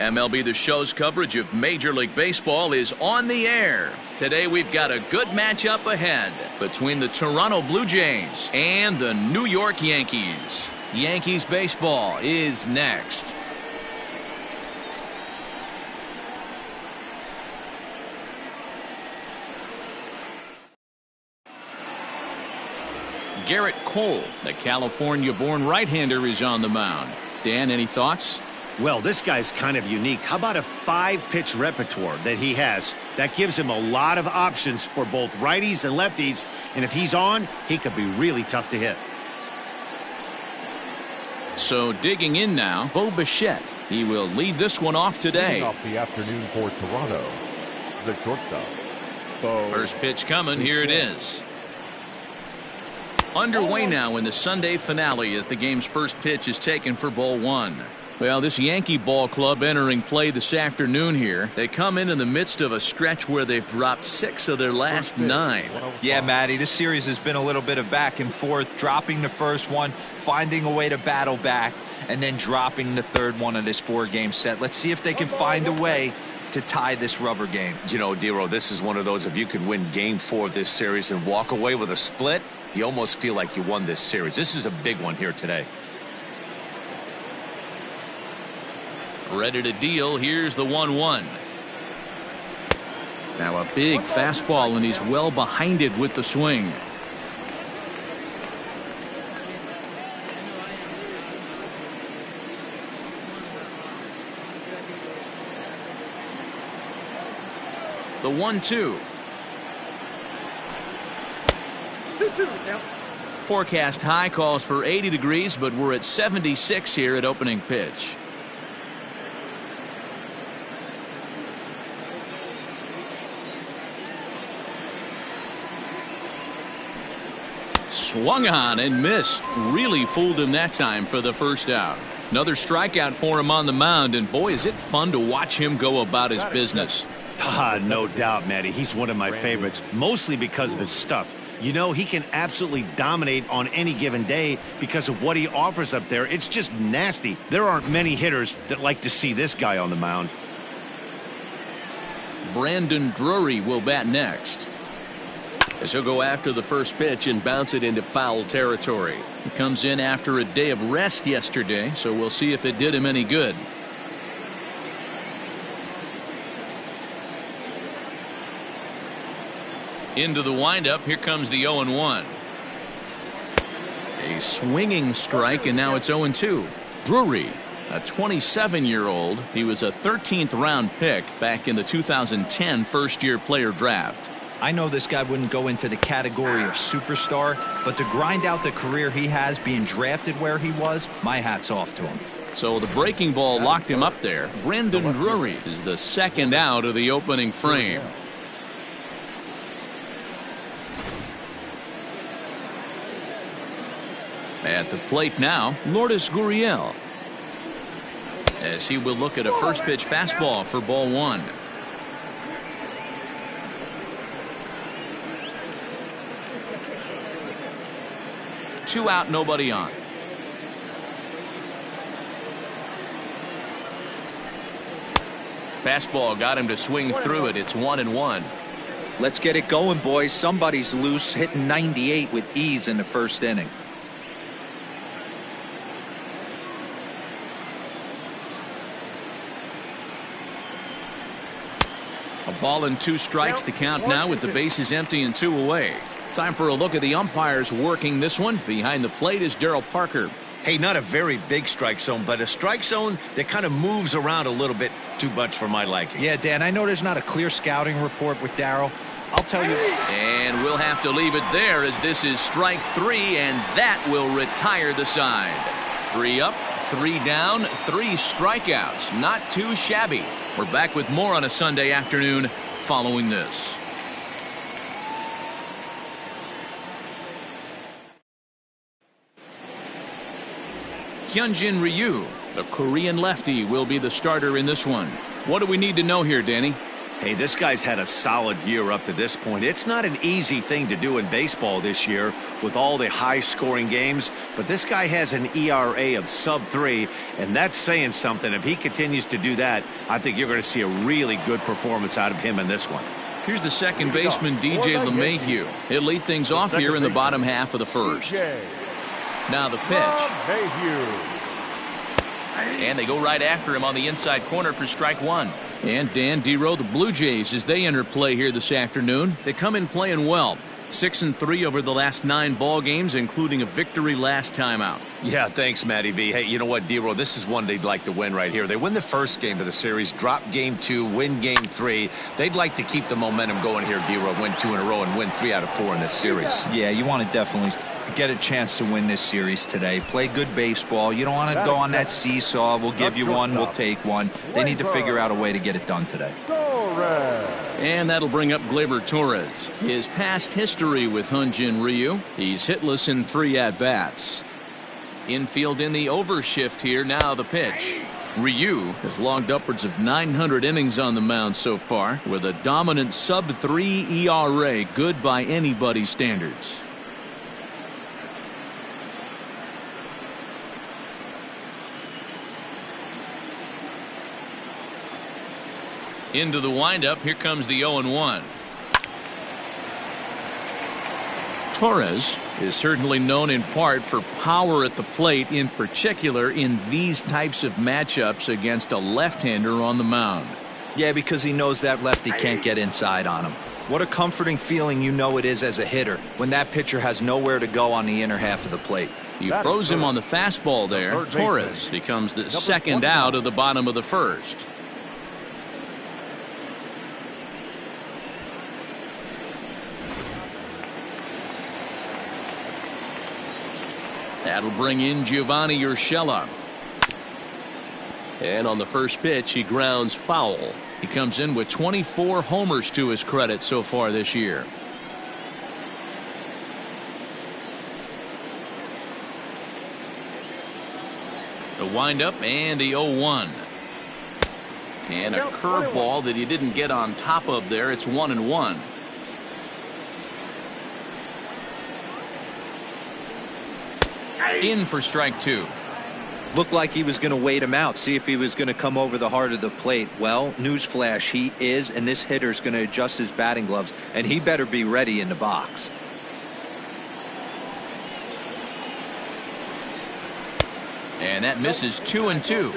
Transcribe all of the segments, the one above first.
MLB The Show's coverage of Major League Baseball is on the air. Today we've got a good matchup ahead between the Toronto Blue Jays and the New York Yankees. Yankees baseball is next. Garrett Cole, the California-born right-hander, is on the mound. Dan, any thoughts? Well, this guy's kind of unique. How about a 5-pitch repertoire that he has? That gives him a lot of options for both righties and lefties. And if he's on, he could be really tough to hit. So digging in now, Bo Bichette. He will lead this one off today. Off the afternoon for Toronto, the shortstop. First pitch coming. Here it is. Underway now in the Sunday finale as the game's first pitch is taken for ball one. Well, this Yankee ball club entering play this afternoon here. They come in the midst of a stretch where they've dropped 6 of their last 9. Yeah, Matty, this series has been a little bit of back and forth, dropping the first one, finding a way to battle back, and then dropping the third one of this 4-game set. Let's see if they can find a way to tie this rubber game. You know, Dero, this is one of those, if you could win game 4 of this series and walk away with a split, you almost feel like you won this series. This is a big one here today. Ready to deal. Here's the 1-1. Now a big fastball, and he's well behind it with the swing. The 1-2. Forecast high calls for 80 degrees, but we're at 76 here at opening pitch. Swung on and missed. Really fooled him that time for the first out. Another strikeout for him on the mound, and boy, is it fun to watch him go about his business. No doubt, Matty. He's one of my favorites, mostly because of his stuff. You know, he can absolutely dominate on any given day because of what he offers up there. It's just nasty. There aren't many hitters that like to see this guy on the mound. Brandon Drury will bat next. As he'll go after the first pitch and bounce it into foul territory. He comes in after a day of rest yesterday, so we'll see if it did him any good. Into the windup. Here comes the 0-1. A swinging strike, and now it's 0-2. Drury, a 27-year-old. He was a 13th round pick back in the 2010 first-year player draft. I know this guy wouldn't go into the category of superstar, but to grind out the career he has being drafted where he was, my hat's off to him. So the breaking ball locked him up there. Brandon Drury is the second out of the opening frame. At the plate now, Lourdes Gurriel, as he will look at a first pitch fastball for ball one. Two out, nobody on. Fastball got him to swing through it. It's 1-1. Let's get it going, boys. Somebody's loose, hitting 98 with ease in the first inning. A ball and 2 strikes, the count now with the bases empty and 2 away. Time for a look at the umpires working this one. Behind the plate is Darryl Parker. Hey, not a very big strike zone, but a strike zone that kind of moves around a little bit too much for my liking. Yeah, Dan, I know there's not a clear scouting report with Darryl. I'll tell you. And we'll have to leave it there as this is strike 3, and that will retire the side. 3 up, 3 down, 3 strikeouts. Not too shabby. We're back with more on a Sunday afternoon following this. Hyunjin Ryu, the Korean lefty, will be the starter in this one. What do we need to know here, Danny? Hey, this guy's had a solid year up to this point. It's not an easy thing to do in baseball this year with all the high-scoring games, but this guy has an ERA of sub-3, and that's saying something. If he continues to do that, I think you're going to see a really good performance out of him in this one. Here's the second baseman, DJ LeMahieu. He'll lead things off here in the bottom half of the first. Now the pitch. And they go right after him on the inside corner for strike one. And Dan Dero, the Blue Jays, as they enter play here this afternoon, they come in playing well. 6-3 over the last 9 ball games, including a victory last time out. Yeah, thanks, Matty V. Hey, you know what, Dero? This is one they'd like to win right here. They win the first game of the series, drop game 2, win game 3. They'd like to keep the momentum going here, Dero, win 2 in a row and win 3 out of 4 in this series. Yeah, you want to definitely get a chance to win this series today. Play good baseball. You don't want to go on that seesaw. We'll give you one, we'll take one. They need to figure out a way to get it done today. And that'll bring up Gleyber Torres. His past history with Hyun-Jin Ryu. He's hitless in 3 at-bats. Infield in the overshift here. Now the pitch. Ryu has logged upwards of 900 innings on the mound so far with a dominant sub-3 ERA, good by anybody's standards. Into the windup. Here comes the 0-1. Torres is certainly known in part for power at the plate, in particular in these types of matchups against a left-hander on the mound. Yeah, because he knows that lefty can't get inside on him. What a comforting feeling you know it is as a hitter when that pitcher has nowhere to go on the inner half of the plate. You froze him on the fastball there. Torres becomes the second out of the bottom of the first. That'll bring in Giovanni Urshela. And on the first pitch, he grounds foul. He comes in with 24 homers to his credit so far this year. The windup and the 0-1. And a curveball that he didn't get on top of there. It's 1-1. In for strike 2. Looked like he was going to wait him out, see if he was going to come over the heart of the plate. Well, newsflash, he is, and this hitter's going to adjust his batting gloves, and he better be ready in the box. And that misses 2-2.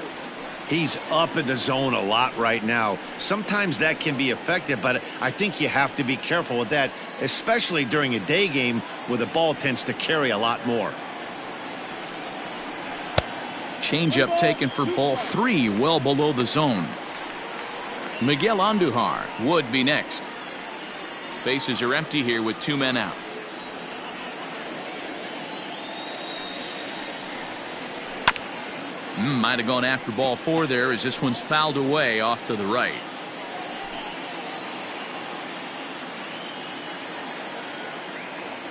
He's up in the zone a lot right now. Sometimes that can be effective, but I think you have to be careful with that, especially during a day game where the ball tends to carry a lot more. Changeup taken for ball 3, well below the zone. Miguel Andujar would be next. Bases are empty here with 2 men out. Might have gone after ball 4 there as this one's fouled away off to the right.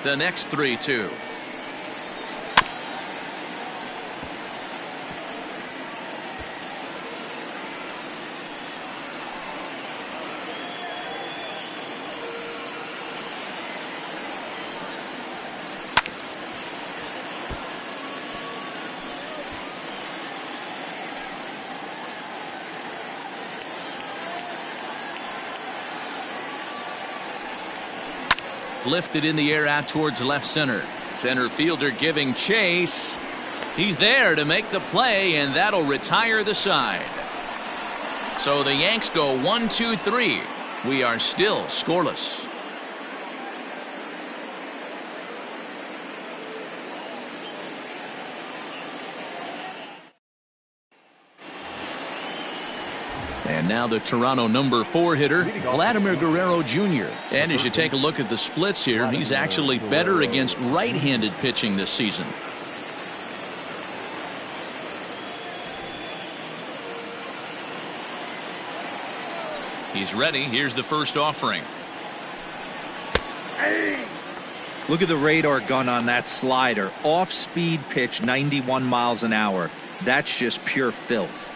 The next 3-2. Lifted in the air out towards left center. Center fielder giving chase. He's there to make the play, and that'll retire the side. So the Yanks go 1-2-3. We are still scoreless. And now the Toronto number 4 hitter, Vladimir Guerrero Jr. And as you take a look at the splits here, he's actually better against right-handed pitching this season. He's ready. Here's the first offering. Look at the radar gun on that slider. Off-speed pitch, 91 miles an hour. That's just pure filth.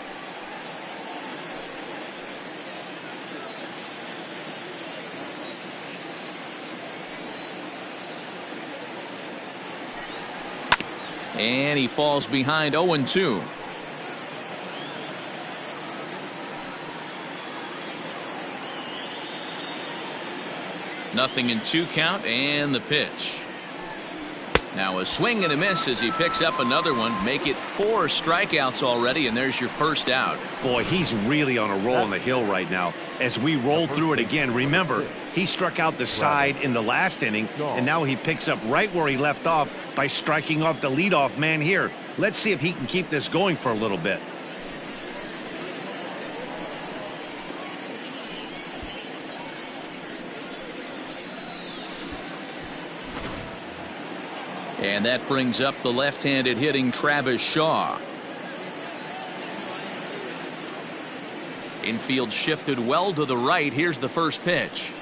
And he falls behind 0-2. Nothing in 2 count, and the pitch. Now a swing and a miss as he picks up another one. Make it 4 strikeouts already, and there's your first out. Boy, he's really on a roll on the hill right now. As we roll through it again, remember, he struck out the side in the last inning, and now he picks up right where he left off by striking off the leadoff man here. Let's see if he can keep this going for a little bit. And that brings up the left-handed hitting Travis Shaw. Infield shifted well to the right. Here's the first pitch.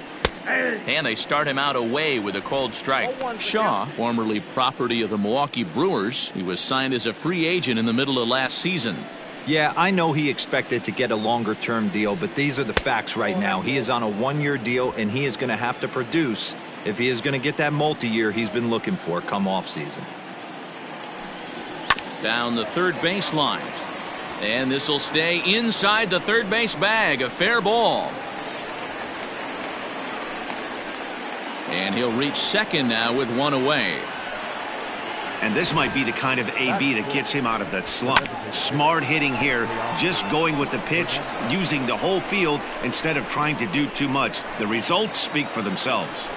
And they start him out away with a called strike. Shaw, formerly property of the Milwaukee Brewers, he was signed as a free agent in the middle of last season. Yeah, I know he expected to get a longer-term deal, but these are the facts right now. He is on a 1-year deal, and he is going to have to produce if he is going to get that multi-year he's been looking for come off season. Down the third baseline. And this will stay inside the third base bag. A fair ball. And he'll reach second now with 1 away. And this might be the kind of AB that gets him out of that slump. Smart hitting here, just going with the pitch, using the whole field instead of trying to do too much. The results speak for themselves.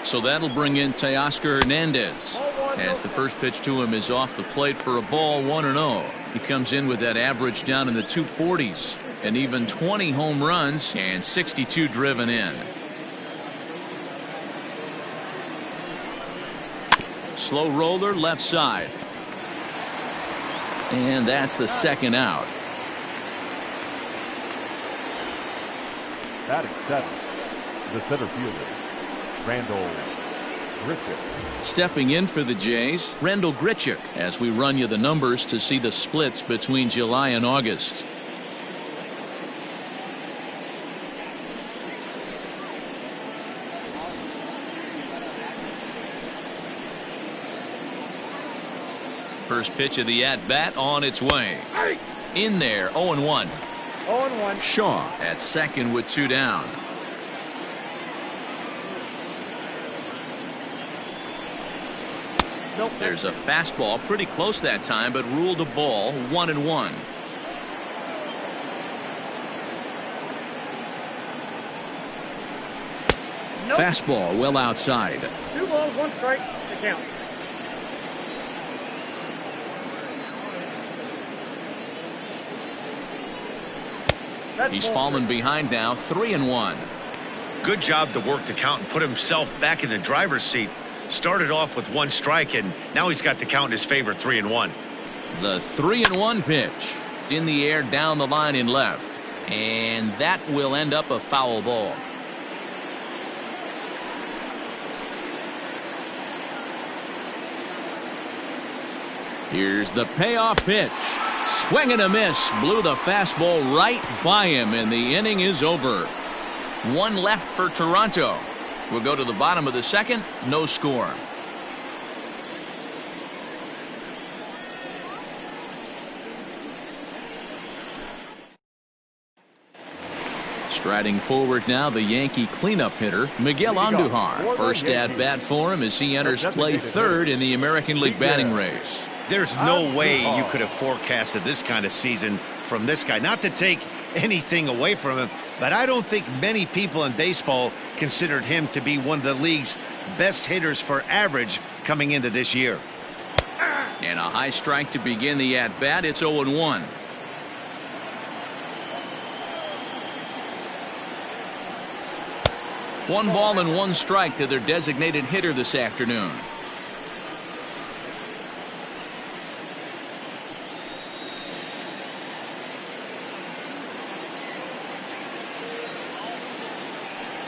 So that'll bring in Teoscar Hernandez, as the first pitch to him is off the plate for a ball, 1-0. He comes in with that average down in the 240s, and even 20 home runs and 62 driven in. Slow roller left side. And that's the second out. Batting 7th, the center fielder, Randall Grichuk. Stepping in for the Jays, Randall Grichuk, as we run you the numbers to see the splits between July and August. First pitch of the at-bat on its way. In there, 0-1. 0-1. Shaw at second with 2 down. Nope. There's a fastball pretty close that time, but ruled a ball, 1-1. Nope. Fastball well outside. 2 balls, 1 strike to count. He's fallen behind now, 3-1. Good job to work the count and put himself back in the driver's seat. Started off with 1 strike, and now he's got the count in his favor, 3-1. The 3-1 pitch in the air down the line in left, and that will end up a foul ball. Here's the payoff pitch. Swing and a miss. Blew the fastball right by him, and the inning is over. 1 left for Toronto. We'll go to the bottom of the second. No score. Striding forward now, the Yankee cleanup hitter, Miguel Andujar. First at bat for him as he enters play third in the American League batting race. There's no way you could have forecasted this kind of season from this guy. Not to take anything away from him, but I don't think many people in baseball considered him to be one of the league's best hitters for average coming into this year. And a high strike to begin the at-bat. It's 0-1. One ball and 1 strike to their designated hitter this afternoon.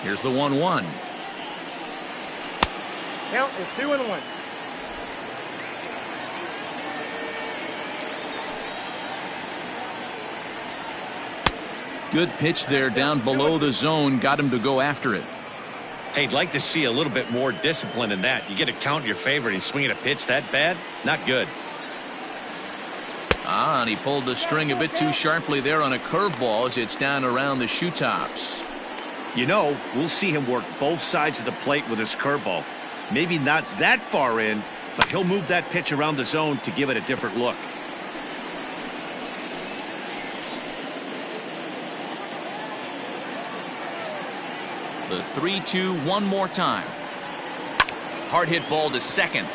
Here's the 1-1. Count is 2-1. Good pitch there down below the zone. Got him to go after it. Hey, I'd like to see a little bit more discipline in that. You get a count in your favor and he's swinging a pitch that bad? Not good. And he pulled the string a bit too sharply there on a curveball as it's down around the shoe tops. You know, we'll see him work both sides of the plate with his curveball. Maybe not that far in, but he'll move that pitch around the zone to give it a different look. The 3-2 one more time. Hard hit ball to second.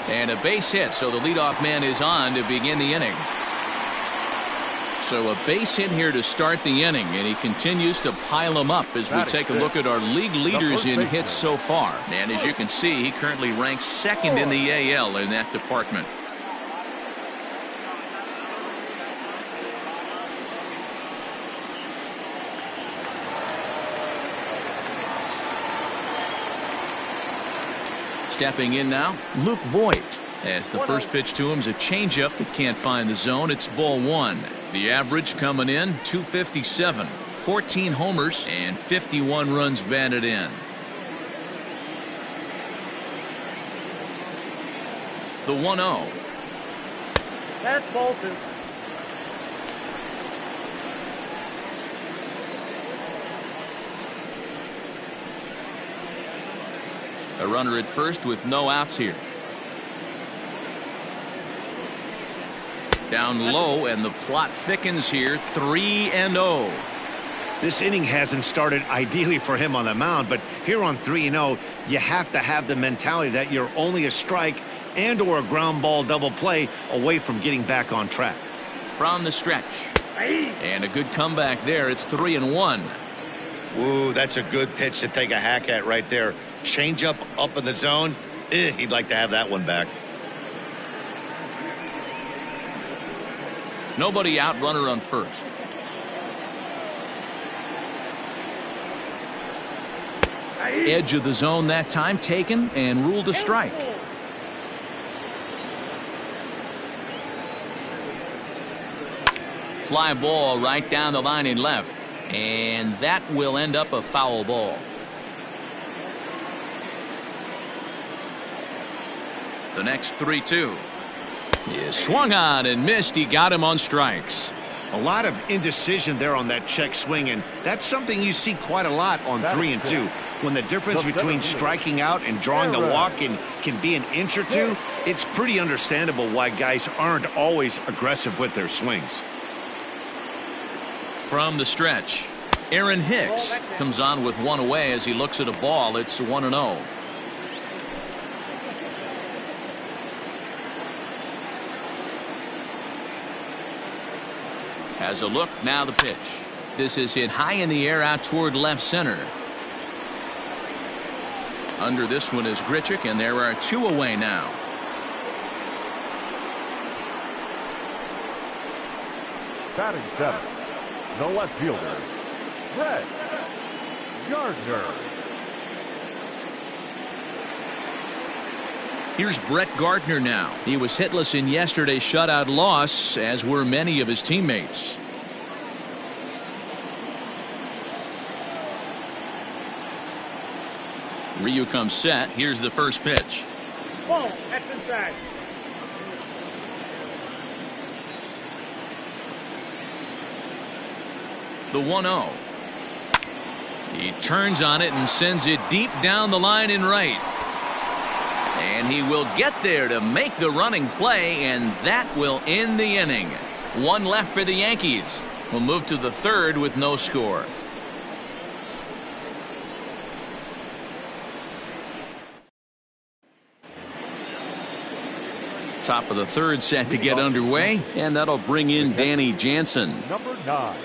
And a base hit, so the leadoff man is on to begin the inning. So a base hit here to start the inning, and he continues to pile them up as we take a look at our league leaders in hits so far. And as you can see, he currently ranks second in the AL in that department. Stepping in now, Luke Voigt. As the first pitch to him is a changeup that can't find the zone. It's ball one. The average coming in 257, 14 homers and 51 runs batted in. The 1-0. That's ball two. A runner at first with no outs here. Down low, and the plot thickens here. 3-0. This inning hasn't started ideally for him on the mound, but here on 3-0, you have to have the mentality that you're only a strike and or a ground ball double play away from getting back on track. From the stretch. And a good comeback there. It's 3-1. Ooh, that's a good pitch to take a hack at right there. Change up in the zone. He'd like to have that one back. Nobody out, runner on first. Edge of the zone that time taken and ruled a strike. Fly ball right down the line in left. And that will end up a foul ball. The next 3-2 is swung on and missed. He got him on strikes. A lot of indecision there on that check swing, and that's something you see quite a lot on 3-2. When the difference between striking out and drawing the walk can be an inch or two, it's pretty understandable why guys aren't always aggressive with their swings. From the stretch, Aaron Hicks comes on with one away as he looks at a ball. It's 1-0. Has a look, now the pitch. This is hit high in the air out toward left center. Under this one is Grichuk, and there are two away now. Batting seventh, the left fielder, Brett Gardner. Here's Brett Gardner now. He was hitless in yesterday's shutout loss, as were many of his teammates. Ryu comes set. Here's the first pitch. Ball. That's inside. The 1-0. He turns on it and sends it deep down the line in right. And he will get there to make the running play, and that will end the inning. One left for the Yankees. We'll move to the third with no score. Top of the third set to get underway, and that'll bring in Danny Jansen. Number 9.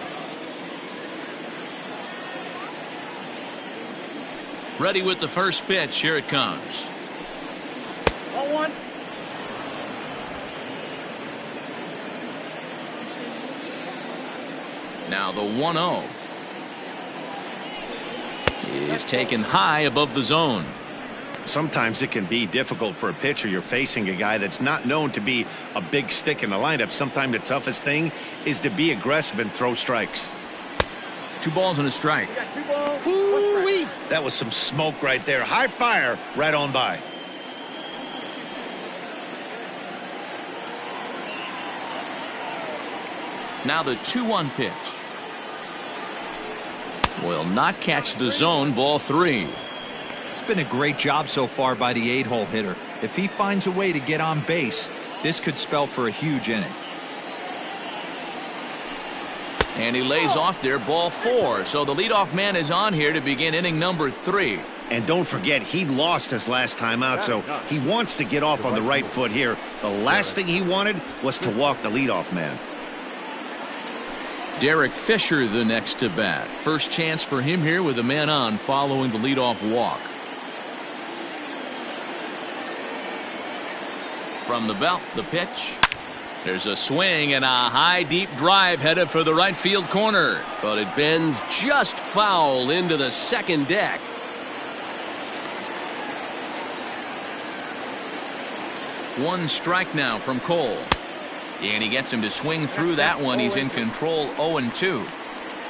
Ready with the first pitch. Here it comes. Ball one. Now the 1-0 is taken high above the zone. Sometimes it can be difficult for a pitcher. You're facing a guy that's not known to be a big stick in the lineup. Sometimes the toughest thing is to be aggressive and throw strikes. 2 balls and a strike. You got 2 balls. Woo-wee. That was some smoke right there. High fire right on by. Now the 2-1 pitch. Will not catch the zone. Ball 3. It's been a great job so far by the 8-hole hitter. If he finds a way to get on base, this could spell for a huge inning. And he lays off there. Ball 4. So the leadoff man is on here to begin inning number 3. And don't forget, he lost his last time out, so he wants to get off on the right foot here. The last thing he wanted was to walk the leadoff man. Derek Fisher the next to bat. First chance for him here with a man on following the leadoff walk. From the belt, the pitch. There's a swing and a high deep drive headed for the right field corner. But it bends just foul into the second deck. One strike now from Cole. And he gets him to swing through that one. He's in control 0-2.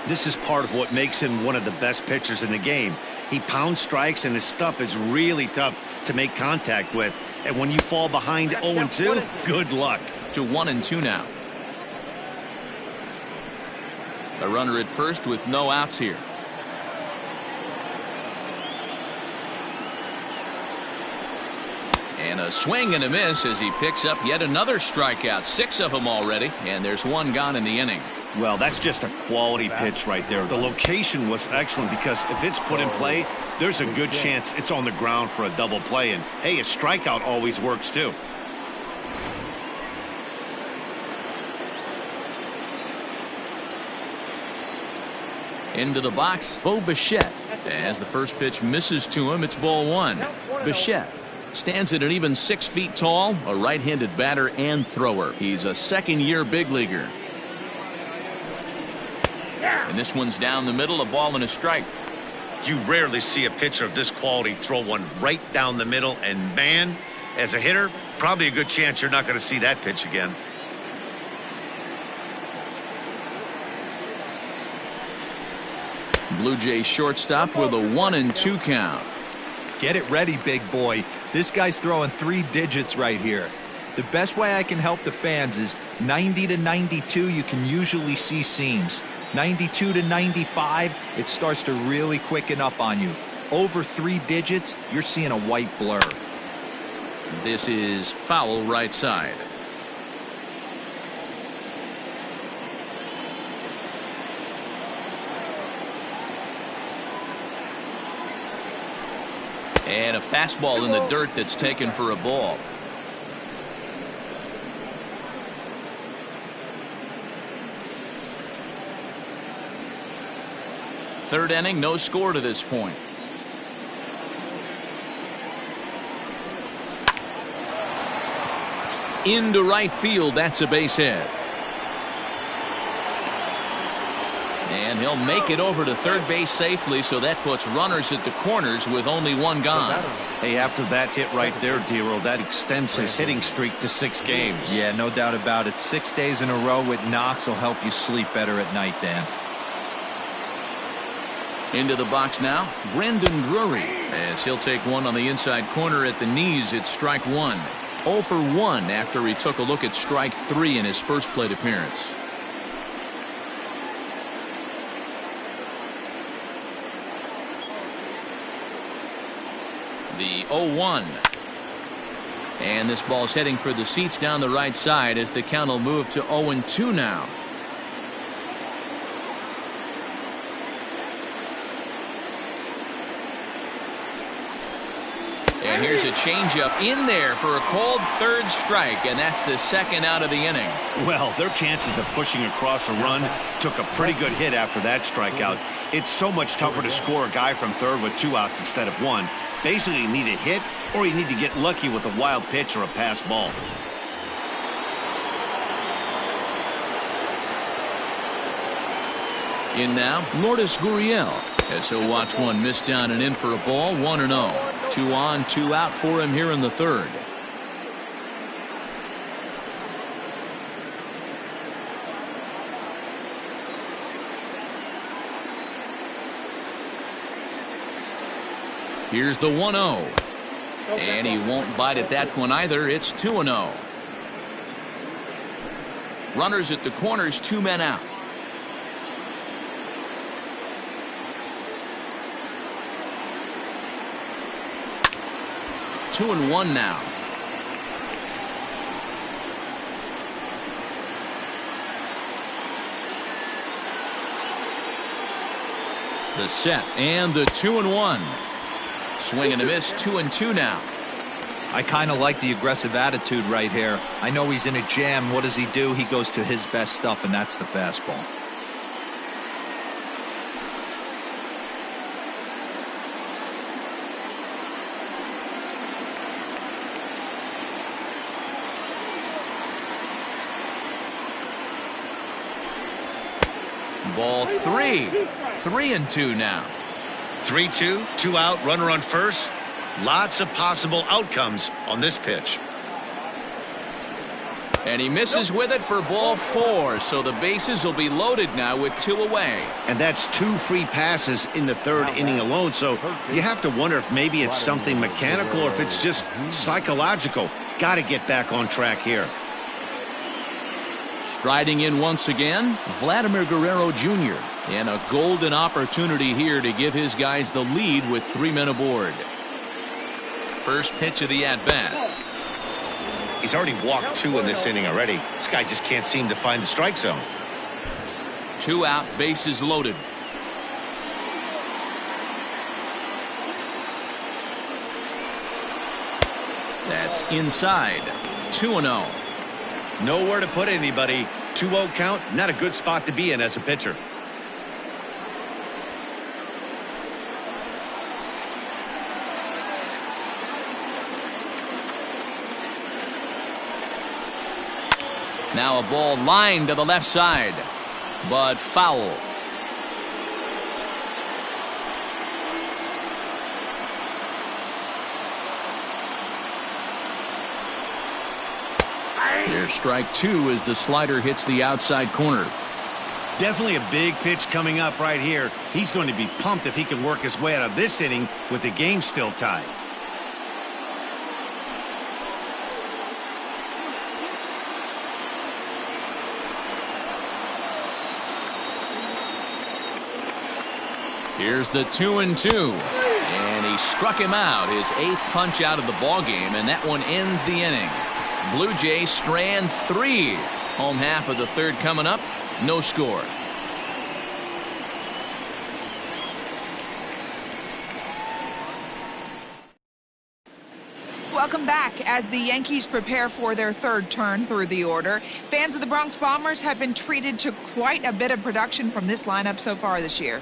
This is part of what makes him one of the best pitchers in the game. He pounds strikes, and his stuff is really tough to make contact with. And when you fall behind 0-2, good luck. To 1-2 now. A runner at first with no outs here. And a swing and a miss as he picks up yet another strikeout. 6 of them already, and there's 1 gone in the inning. Well, that's just a quality pitch right there. The location was excellent because if it's put in play, there's a good chance it's on the ground for a double play. And, hey, a strikeout always works, too. Into the box, Bo Bichette. As the first pitch misses to him, it's ball 1. Bichette stands at an even 6 feet tall, a right-handed batter and thrower. He's a second-year big leaguer. And this one's down the middle, a ball and a strike. You rarely see a pitcher of this quality throw one right down the middle, and man, as a hitter, probably a good chance you're not going to see that pitch again. Blue Jays shortstop with a 1-2 count. Get it ready, big boy. This guy's throwing 3 digits right here. The best way I can help the fans is 90 to 92, you can usually see seams. 92 to 95, it starts to really quicken up on you. Over 3 digits, you're seeing a white blur. This is foul right side. And a fastball in the dirt that's taken for a ball. Third inning, no score to this point. Into right field, that's a base hit. And he'll make it over to third base safely, so that puts runners at the corners with only 1 gone. Hey, after that hit right there, Dero, that extends his hitting streak to 6 games. Yeah, no doubt about it. 6 days in a row with knocks will help you sleep better at night, Dan. Into the box now, Brandon Drury, as he'll take one on the inside corner at the knees. It's strike 1. 0 for 1 after he took a look at strike 3 in his first plate appearance. The 0-1. And this ball's heading for the seats down the right side as the count will move to 0-2 now. And here's a changeup in there for a called third strike, and that's the second out of the inning. Well, their chances of pushing across a run took a pretty good hit after that strikeout. It's so much tougher to score a guy from third with 2 outs instead of 1. Basically, you need a hit, or you need to get lucky with a wild pitch or a pass ball. In now, Lourdes Gurriel, as he'll watch one miss down and in for a ball. 1-0. 2 on, 2 out for him here in the third. Here's the 1-0. And he won't bite at that one either. It's 2-0. Runners at the corners, 2 men out. Two and one now. The set and the 2-1. Swing and a miss. 2-2 now. I kind of like the aggressive attitude right here. I know he's in a jam. What does he do? He goes to his best stuff, and that's the fastball. Ball 3. 3-2 now. 3-2, 2 out, runner on first. Lots of possible outcomes on this pitch. And he misses with it for ball 4. So the bases will be loaded now with 2 away. And that's 2 free passes in the 3rd inning alone. So you have to wonder if maybe it's something mechanical or if it's just psychological. Got to get back on track here. Striding in once again, Vladimir Guerrero Jr. And a golden opportunity here to give his guys the lead with 3 men aboard. First pitch of the at-bat. He's already walked 2 in this inning already. This guy just can't seem to find the strike zone. 2 out, bases loaded. That's inside. 2-0. Nowhere to put anybody. 2-0 count, not a good spot to be in as a pitcher. Now a ball lined to the left side, but foul. There's strike 2 as the slider hits the outside corner. Definitely a big pitch coming up right here. He's going to be pumped if he can work his way out of this inning with the game still tied. Here's the 2-2. And he struck him out, his 8th punch out of the ball game, and that one ends the inning. Blue Jays strand 3. Home half of the 3rd coming up. No score. Welcome back. As the Yankees prepare for their 3rd turn through the order, fans of the Bronx Bombers have been treated to quite a bit of production from this lineup so far this year.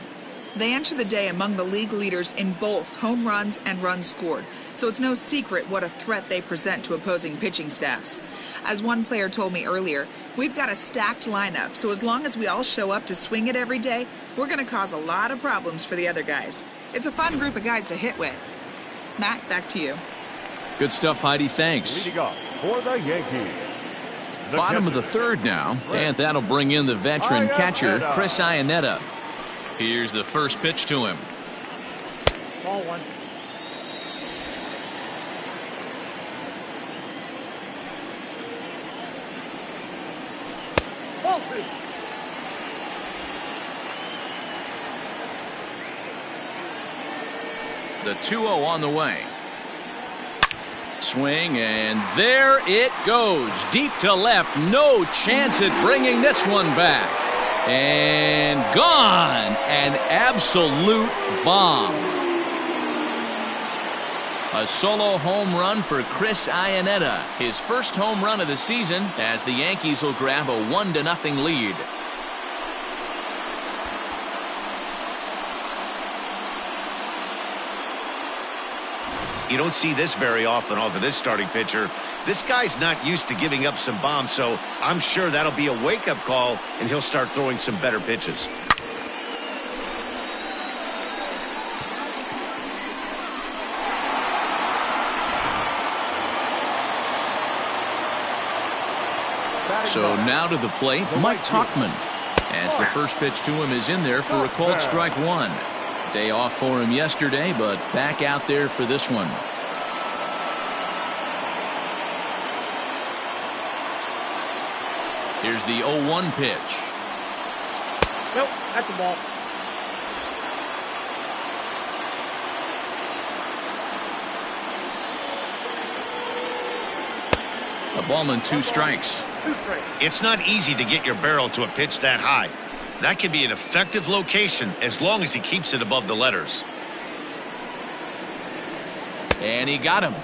They enter the day among the league leaders in both home runs and runs scored, so it's no secret what a threat they present to opposing pitching staffs. As one player told me earlier, we've got a stacked lineup, so as long as we all show up to swing it every day, we're going to cause a lot of problems for the other guys. It's a fun group of guys to hit with. Matt, back to you. Good stuff, Heidi. Thanks. Leading off for the Yankees. Bottom of the 3rd now, and that'll bring in the veteran catcher, Chris Iannetta. Here's the first pitch to him. Ball 1. Ball 3. The 2-0 on the way. Swing, and there it goes. Deep to left. No chance at bringing this one back. And gone. An absolute bomb. A solo home run for Chris Iannetta. His first home run of the season as the Yankees will grab a 1-0 lead. You don't see this very often off of this starting pitcher. This guy's not used to giving up some bombs, so I'm sure that'll be a wake-up call, and he'll start throwing some better pitches. So now to the plate, Mike Tauchman. As the first pitch to him is in there for a called strike 1. Day off for him yesterday, but back out there for this one. Here's the 0-1 pitch. Nope, that's the ball. A ball and 2 strikes. It's not easy to get your barrel to a pitch that high. That can be an effective location as long as he keeps it above the letters. And he got him.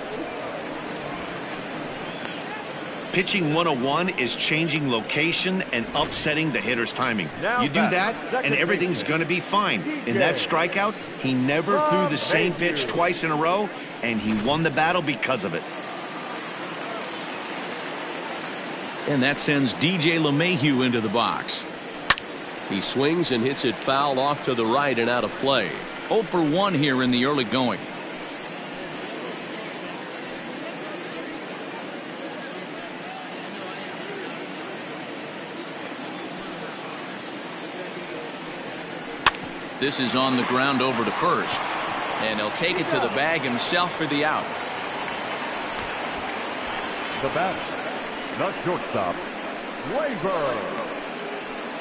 Pitching 101 is changing location and upsetting the hitter's timing. You do that, and everything's going to be fine. In that strikeout, he never threw the same pitch twice in a row, and he won the battle because of it. And that sends DJ LeMahieu into the box. He swings and hits it foul off to the right and out of play. 0 for 1 here in the early going. This is on the ground over to first. And he'll take it to the bag himself for the out. The batter, the shortstop, Gleyber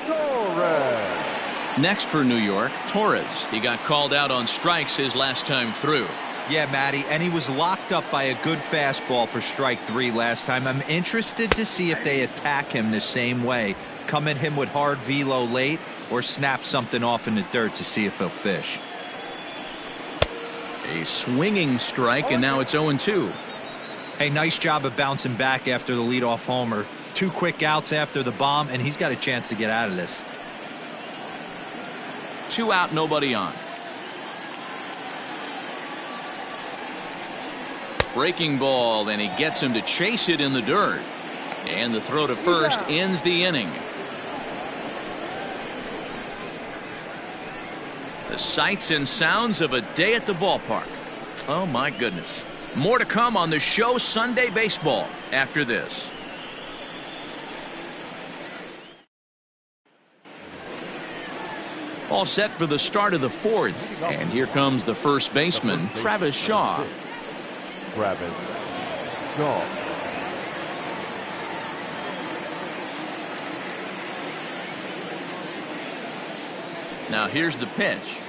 Torres. Next for New York, Torres. He got called out on strikes his last time through. Yeah, Matty, and he was locked up by a good fastball for strike 3 last time. I'm interested to see if they attack him the same way. Come at him with hard velo late or snap something off in the dirt to see if he'll fish. A swinging strike, and now it's 0-2. Hey, nice job of bouncing back after the leadoff homer. 2 quick outs after the bomb, and he's got a chance to get out of this. 2 out, nobody on. Breaking ball, and he gets him to chase it in the dirt. And the throw to first ends the inning. The sights and sounds of a day at the ballpark. Oh, my goodness. More to come on the show Sunday Baseball after this. All set for the start of the 4th. And here comes the first baseman, Travis Shaw. Travis Shaw. Now here's the pitch.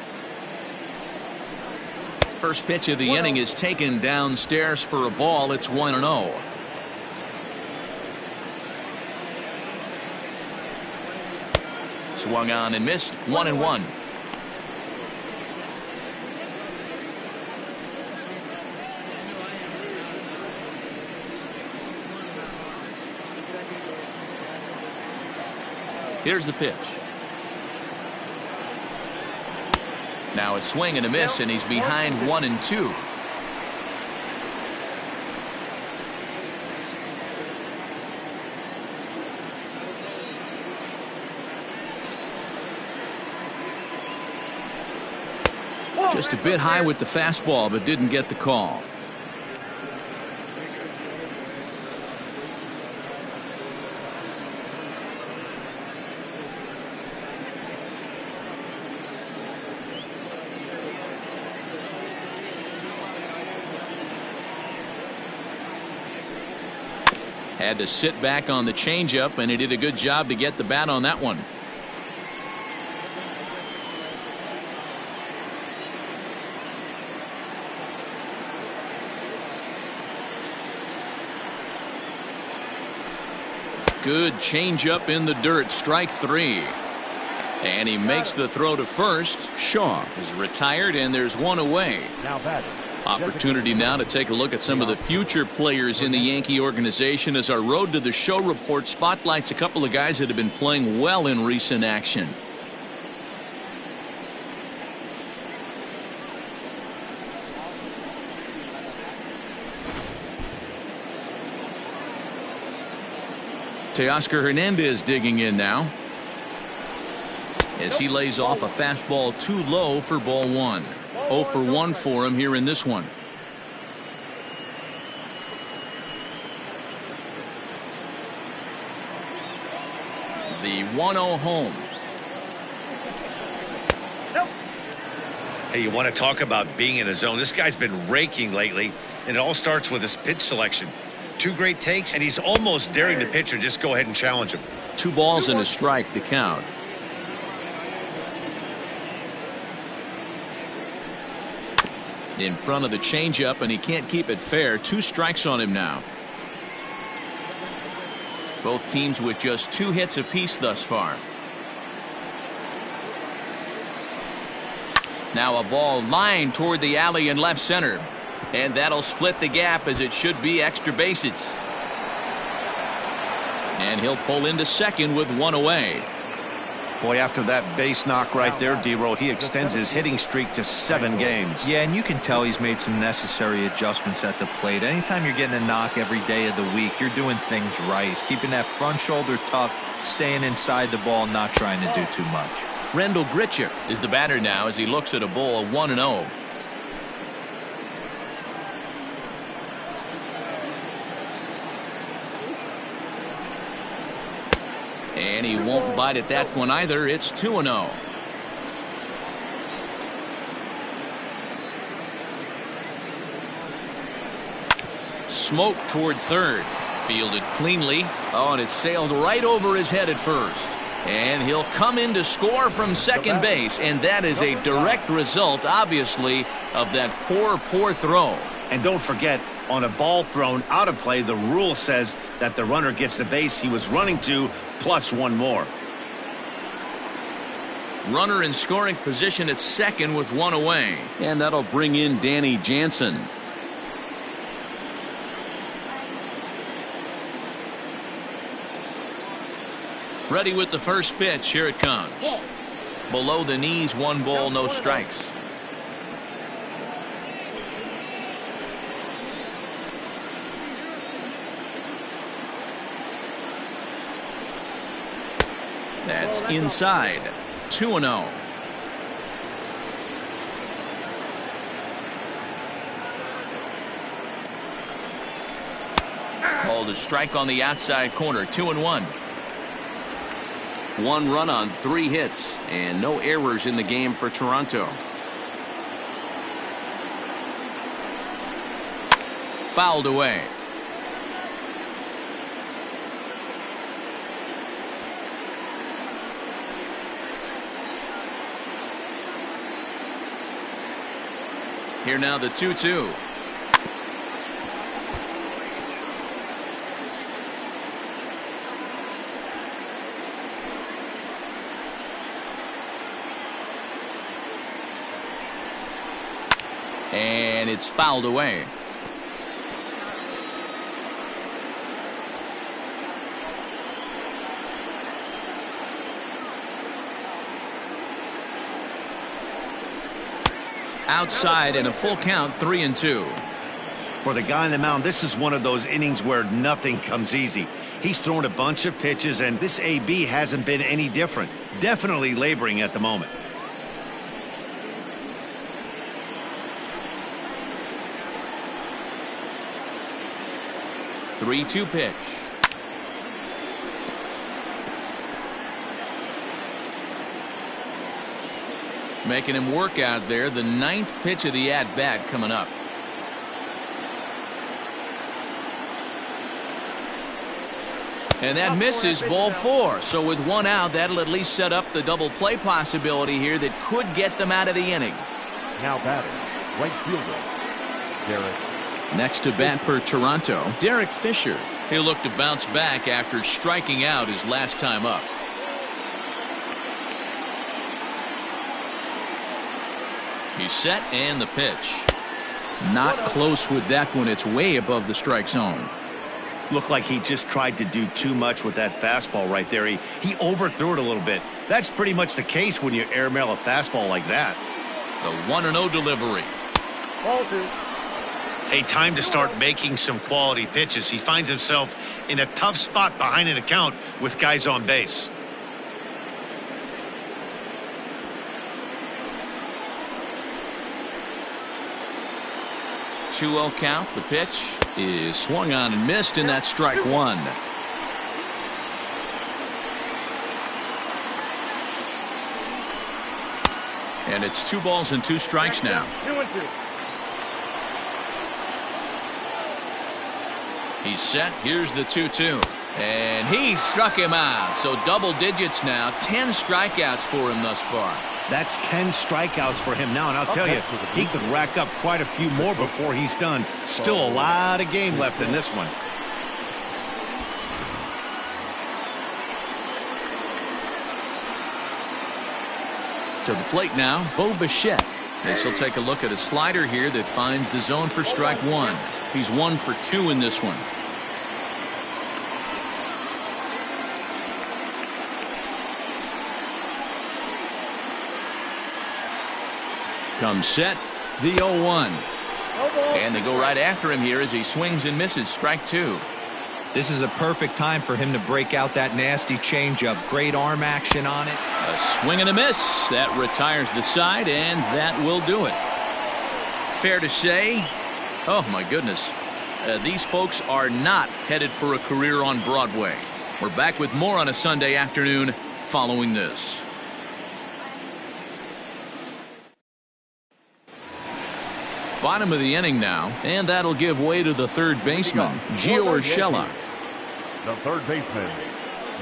First pitch of the inning is taken downstairs for a ball. It's 1-0. Swung on and missed. 1-1. Here's the pitch. Now a swing and a miss, and he's behind 1-2. Just a bit high with the fastball, but didn't get the call. Had to sit back on the changeup, and he did a good job to get the bat on that one. Good changeup in the dirt. Strike 3. And he makes the throw to first. Shaw is retired, and there's one away. Now batting. Opportunity now to take a look at some of the future players in the Yankee organization as our Road to the Show report spotlights a couple of guys that have been playing well in recent action. Teoscar Hernandez digging in now as he lays off a fastball too low for ball 1. 0 for 1 for him here in this one. The 1-0 home. Hey, you want to talk about being in a zone? This guy's been raking lately, and it all starts with his pitch selection. 2 great takes, and he's almost daring the pitcher just go ahead and challenge him. 2 balls and a strike to count. In front of the changeup, and he can't keep it fair. 2 strikes on him now. Both teams with just 2 hits apiece thus far. Now a ball lined toward the alley in left center. And that'll split the gap, as it should be extra bases. And he'll pull into second with 1 away. Boy, after that base knock right there, D-Roll, he extends his hitting streak to 7 games. Yeah, and you can tell he's made some necessary adjustments at the plate. Anytime you're getting a knock every day of the week, you're doing things right. He's keeping that front shoulder tucked, staying inside the ball, not trying to do too much. Rendell Grichuk is the batter now as he looks at a ball 1-0. And he won't bite at that one either. It's 2-0. Smoke toward third. Fielded cleanly. Oh, and it sailed right over his head at first. And he'll come in to score from second base. And that is a direct result, obviously, of that poor throw. And don't forget, on a ball thrown out of play, the rule says that the runner gets the base he was running to plus 1 more. Runner in scoring position at second with 1 away. And that'll bring in Danny Jansen. Ready with the first pitch. Here it comes. Below the knees, 1 ball, no strikes. That's inside. 2-0. Called a strike on the outside corner. 2-1. 1 run on 3 hits and no errors in the game for Toronto. Fouled away. Here now the 2-2. And it's fouled away. Outside and a full count, 3-2. For the guy on the mound, this is one of those innings where nothing comes easy. He's thrown a bunch of pitches, and this AB hasn't been any different. Definitely laboring at the moment. 3-2 pitch. Making him work out there. The 9th pitch of the at-bat coming up. And that misses, ball 4. So with 1 out, that'll at least set up the double play possibility here that could get them out of the inning. Now batting, right fielder, Derek. Next to bat for Toronto, Derek Fisher. He'll look to bounce back after striking out his last time up. He's set and the pitch. Not close with that one. It's way above the strike zone. Looked like he just tried to do too much with that fastball right there. He overthrew it a little bit. That's pretty much the case when you airmail a fastball like that. The 1-0 delivery. Ball 2. A time to start making some quality pitches. He finds himself in a tough spot behind an account with guys on base. Two-0 count. The pitch is swung on and missed, and that's strike 1. And it's 2 balls and 2 strikes now. 2-2. He's set. Here's the 2-2. And he struck him out. So double digits now. 10 strikeouts for him thus far. That's 10 strikeouts for him now, and I'll tell you, he could rack up quite a few more before he's done. Still a lot of game left in this one. To the plate now, Bo Bichette. This will take a look at a slider here that finds the zone for strike 1. He's 1 for 2 in this one. Comes set, the 0-1. And they go right after him here as he swings and misses. Strike 2. This is a perfect time for him to break out that nasty changeup. Great arm action on it. A swing and a miss. That retires the side, and that will do it. Fair to say, oh my goodness, these folks are not headed for a career on Broadway. We're back with more on a Sunday afternoon following this. Bottom of the inning now, and that'll give way to the third baseman, Gio Urshela. The third baseman,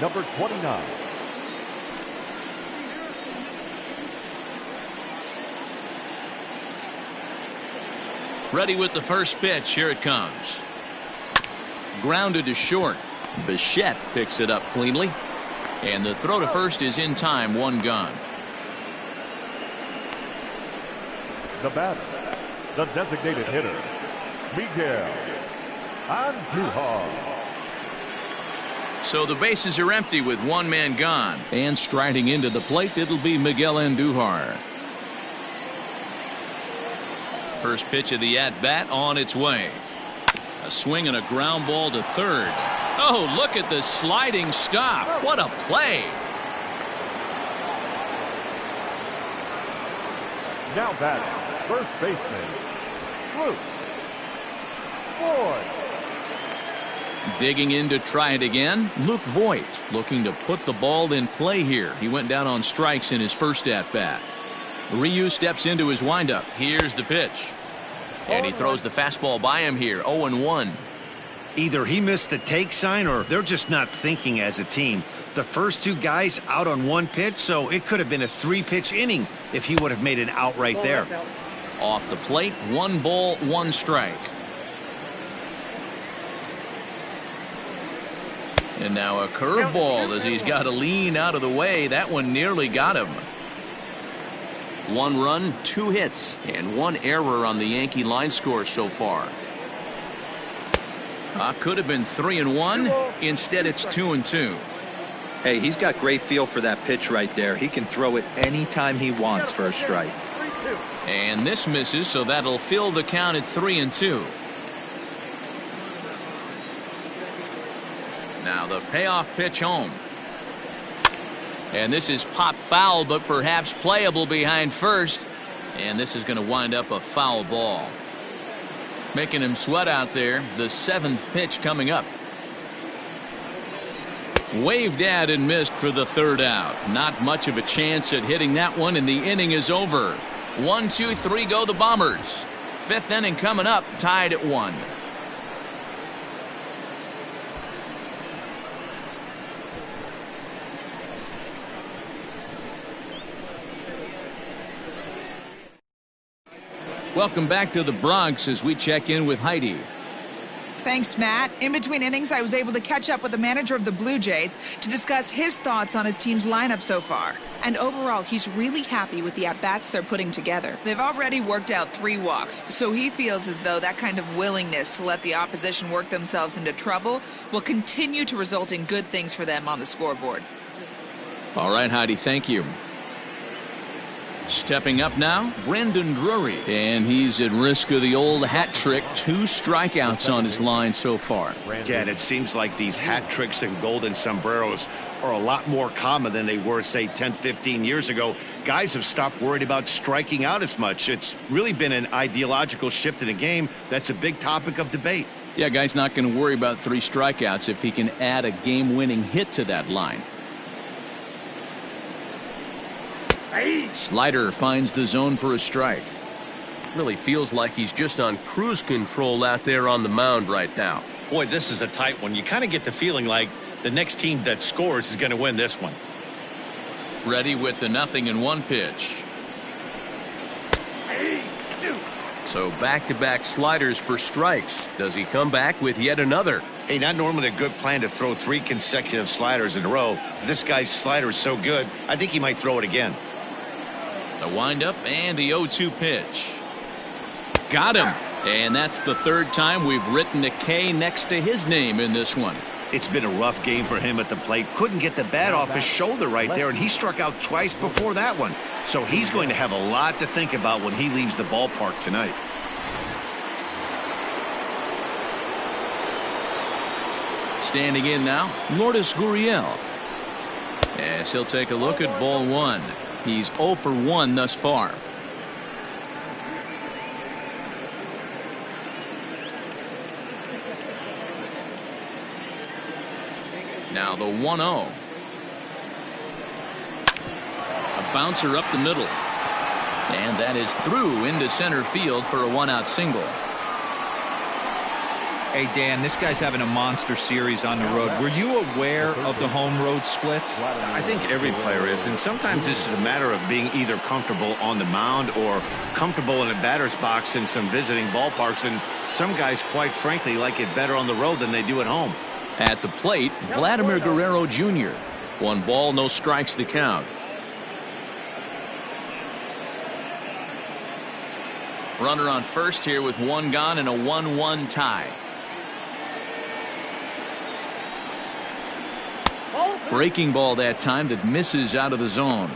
number 29. Ready with the first pitch. Here it comes. Grounded to short. Bichette picks it up cleanly. And the throw to first is in time. 1 gone. The batter, the designated hitter, Miguel Andujar. So the bases are empty with 1 man gone. And striding into the plate, it'll be Miguel Andujar. First pitch of the at-bat on its way. A swing and a ground ball to third. Oh, look at the sliding stop. What a play. Now batting, first baseman, Luke Voigt. Digging in to try it again, Luke Voigt looking to put the ball in play here. He went down on strikes in his first at-bat. Ryu steps into his windup. Here's the pitch. And he throws the fastball by him here. 0-1. Either he missed the take sign or they're just not thinking as a team. The first 2 guys out on 1 pitch, so it could have been a 3-pitch inning if he would have made an out right there. Off the plate, 1 ball, 1 strike. And now a curveball as he's got to lean out of the way. That one nearly got him. 1 run, 2 hits, and 1 error on the Yankee line score so far. Could have been 3-1. Instead, it's 2-2. Hey, he's got great feel for that pitch right there. He can throw it anytime he wants for a strike. And this misses, so that'll fill the count at 3-2. Now the payoff pitch home. And this is pop foul, but perhaps playable behind first. And this is going to wind up a foul ball. Making him sweat out there. The 7th pitch coming up. Waved at and missed for the 3rd out. Not much of a chance at hitting that one, and the inning is over. 1, 2, 3 go the Bombers. 5th inning coming up, tied at 1. Welcome back to the Bronx as we check in with Heidi. Thanks, Matt. In between innings, I was able to catch up with the manager of the Blue Jays to discuss his thoughts on his team's lineup so far. And overall, he's really happy with the at-bats they're putting together. They've already worked out 3 walks, so he feels as though that kind of willingness to let the opposition work themselves into trouble will continue to result in good things for them on the scoreboard. All right, Heidi, thank you. Stepping up now, Brandon Drury. And he's at risk of the old hat trick. 2 strikeouts on his line so far. Yeah, and it seems like these hat tricks and golden sombreros are a lot more common than they were, say, 10, 15 years ago. Guys have stopped worried about striking out as much. It's really been an ideological shift in the game. That's a big topic of debate. Yeah, guy's not going to worry about 3 strikeouts if he can add a game-winning hit to that line. Slider finds the zone for a strike. Really feels like he's just on cruise control out there on the mound right now. Boy, this is a tight one. You kind of get the feeling like the next team that scores is going to win this one. Ready with the 0-1 pitch. So back-to-back sliders for strikes. Does he come back with yet another? Hey, not normally a good plan to throw 3 consecutive sliders in a row. This guy's slider is so good, I think he might throw it again. The windup and the 0-2 pitch. Got him. And that's the 3rd time we've written a K next to his name in this one. It's been a rough game for him at the plate. Couldn't get the bat off his shoulder right there, and he struck out twice before that one. So he's going to have a lot to think about when he leaves the ballpark tonight. Standing in now, Lourdes Gurriel. Yes, he'll take a look at ball 1. He's 0 for 1 thus far. Now the 1-0. A bouncer up the middle. And that is through into center field for a 1-out single. Hey, Dan, this guy's having a monster series on the road. Were you aware of the home road splits? I think every player is, and sometimes this is a matter of being either comfortable on the mound or comfortable in a batter's box in some visiting ballparks, and some guys, quite frankly, like it better on the road than they do at home. At the plate, Vladimir Guerrero Jr. 1 ball, no strikes the count. Runner on first here with 1 gone and a 1-1 tie. Breaking ball that time that misses out of the zone.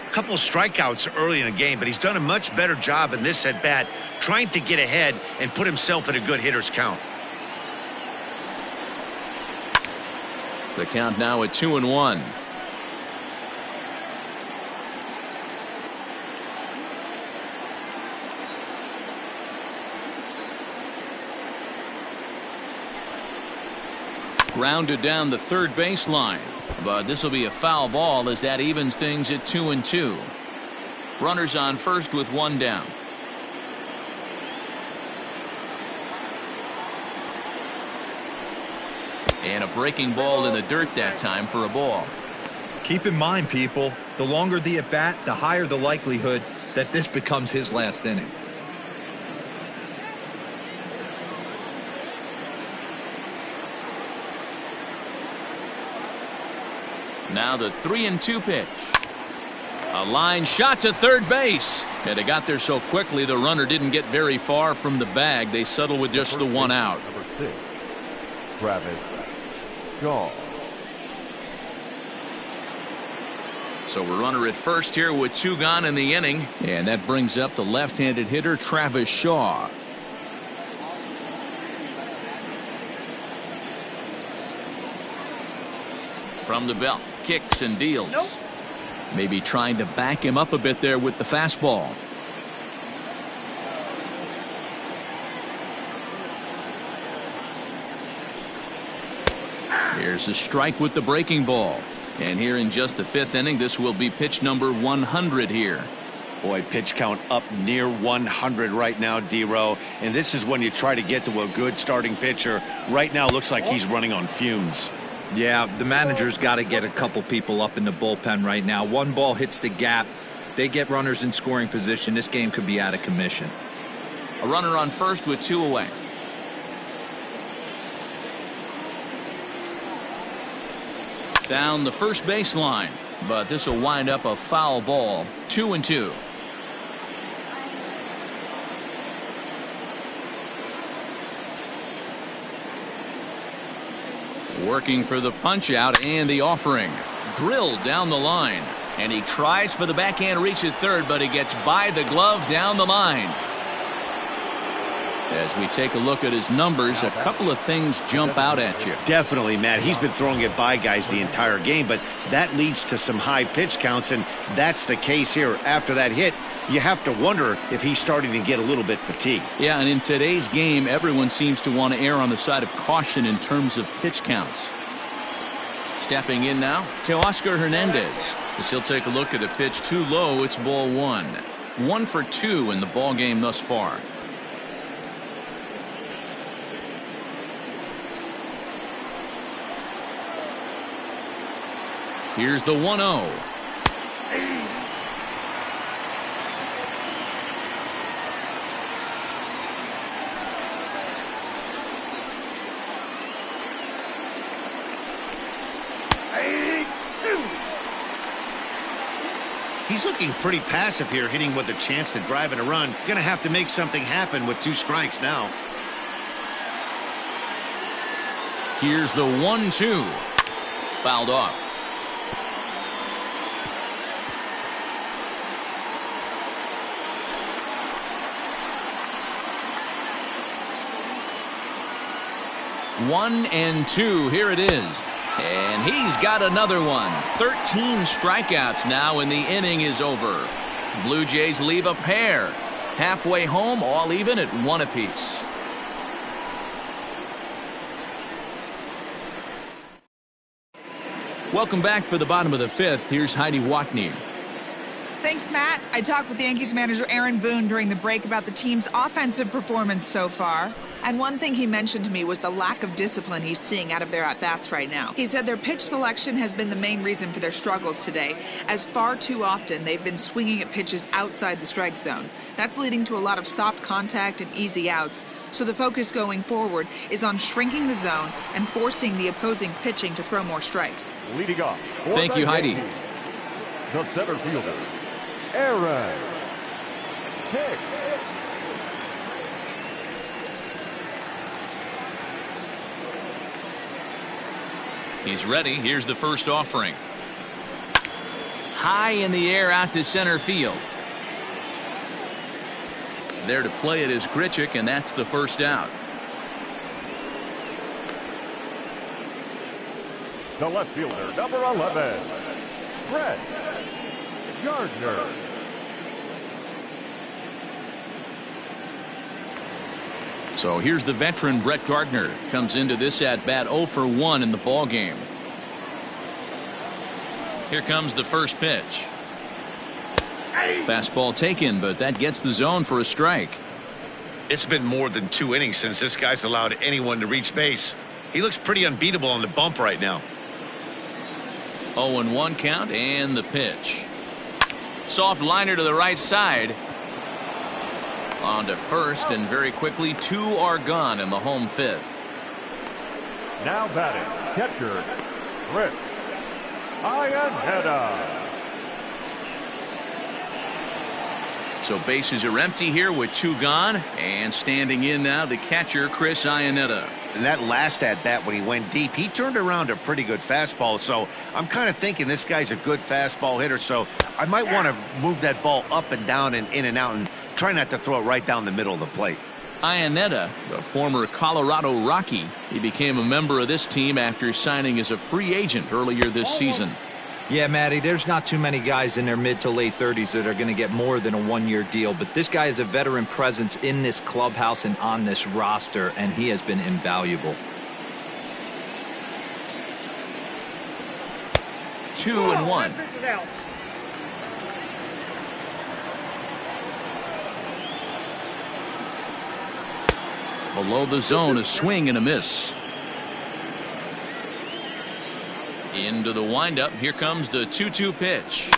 A couple of strikeouts early in the game, but he's done a much better job in this at bat trying to get ahead and put himself in a good hitter's count. The count now at 2-1. Grounded down the third baseline, but this will be a foul ball as that evens things at 2-2. Runners on first with 1 down. And a breaking ball in the dirt that time for a ball. Keep in mind, people, the longer the at bat, the higher the likelihood that this becomes his last inning. Now the 3-2 pitch. A line shot to third base. And it got there so quickly the runner didn't get very far from the bag. They settle with just the 1 out. Number 6, Travis Shaw. So a runner at first here with 2 gone in the inning. And that brings up the left-handed hitter Travis Shaw. From the belt, kicks and deals. Nope. Maybe trying to back him up a bit there with the fastball. Here's a strike with the breaking ball. And here in just the 5th inning, this will be pitch number 100 here. Boy, pitch count up near 100 right now, D-Row. And this is when you try to get to a good starting pitcher. Right now, looks like he's running on fumes. Yeah, the manager's got to get a couple people up in the bullpen right now. 1 ball hits the gap. They get runners in scoring position. This game could be out of commission. A runner on first with 2 away. Down the first baseline, but this will wind up a foul ball. 2-2. Working for the punch out and the offering. Drilled down the line. And he tries for the backhand reach at third, but he gets by the glove down the line. As we take a look at his numbers, a couple of things jump out at you. Definitely, Matt. He's been throwing it by guys the entire game, but that leads to some high pitch counts, and that's the case here. After that hit, you have to wonder if he's starting to get a little bit fatigued. Yeah, and in today's game, everyone seems to want to err on the side of caution in terms of pitch counts. Stepping in now, Teoscar Hernandez. As he'll take a look at a pitch too low, it's ball one. 1 for 2 in the ball game thus far. Here's the 1-0. He's looking pretty passive here, hitting with a chance to drive and a run. Gonna have to make something happen with 2 strikes now. Here's the 1-2. Fouled off. One and two. Here it is. And he's got another one. 13 strikeouts now, and the inning is over. Blue Jays leave a pair. Halfway home, all even at 1 apiece. Welcome back for the bottom of the 5th. Here's Heidi Watney. Thanks, Matt. I talked with Yankees manager Aaron Boone during the break about the team's offensive performance so far. And one thing he mentioned to me was the lack of discipline he's seeing out of their at-bats right now. He said their pitch selection has been the main reason for their struggles today, as far too often they've been swinging at pitches outside the strike zone. That's leading to a lot of soft contact and easy outs. So the focus going forward is on shrinking the zone and forcing the opposing pitching to throw more strikes. Leading off. Thank you, Heidi. The center fielder, Aaron Hicks. He's ready. Here's the first offering. High in the air out to center field. There to play it is Grichuk, and that's the first out. The left fielder, number 11, Brett Gardner. So here's the veteran Brett Gardner. Comes into this at-bat 0 for 1 in the ball game. Here comes the first pitch. Fastball taken, but that gets the zone for a strike. It's been more than 2 innings since this guy's allowed anyone to reach base. He looks pretty unbeatable on the bump right now. 0-1 count, and the pitch. Soft liner to the right side. On to first, and very quickly 2 are gone in the home 5th. Now batting, catcher, Chris Iannetta. So bases are empty here with 2 gone, and standing in now the catcher Chris Iannetta. And that last at-bat when he went deep, he turned around a pretty good fastball. So I'm kind of thinking this guy's a good fastball hitter. So I might want to move that ball up and down and in and out and try not to throw it right down the middle of the plate. Iannetta, the former Colorado Rocky, he became a member of this team after signing as a free agent earlier this season. Yeah, Matty, there's not too many guys in their mid to late 30s that are going to get more than a 1-year deal, but this guy is a veteran presence in this clubhouse and on this roster, and he has been invaluable. 2-1. Below the zone, a swing and a miss. Into the windup. Here comes the 2-2 pitch.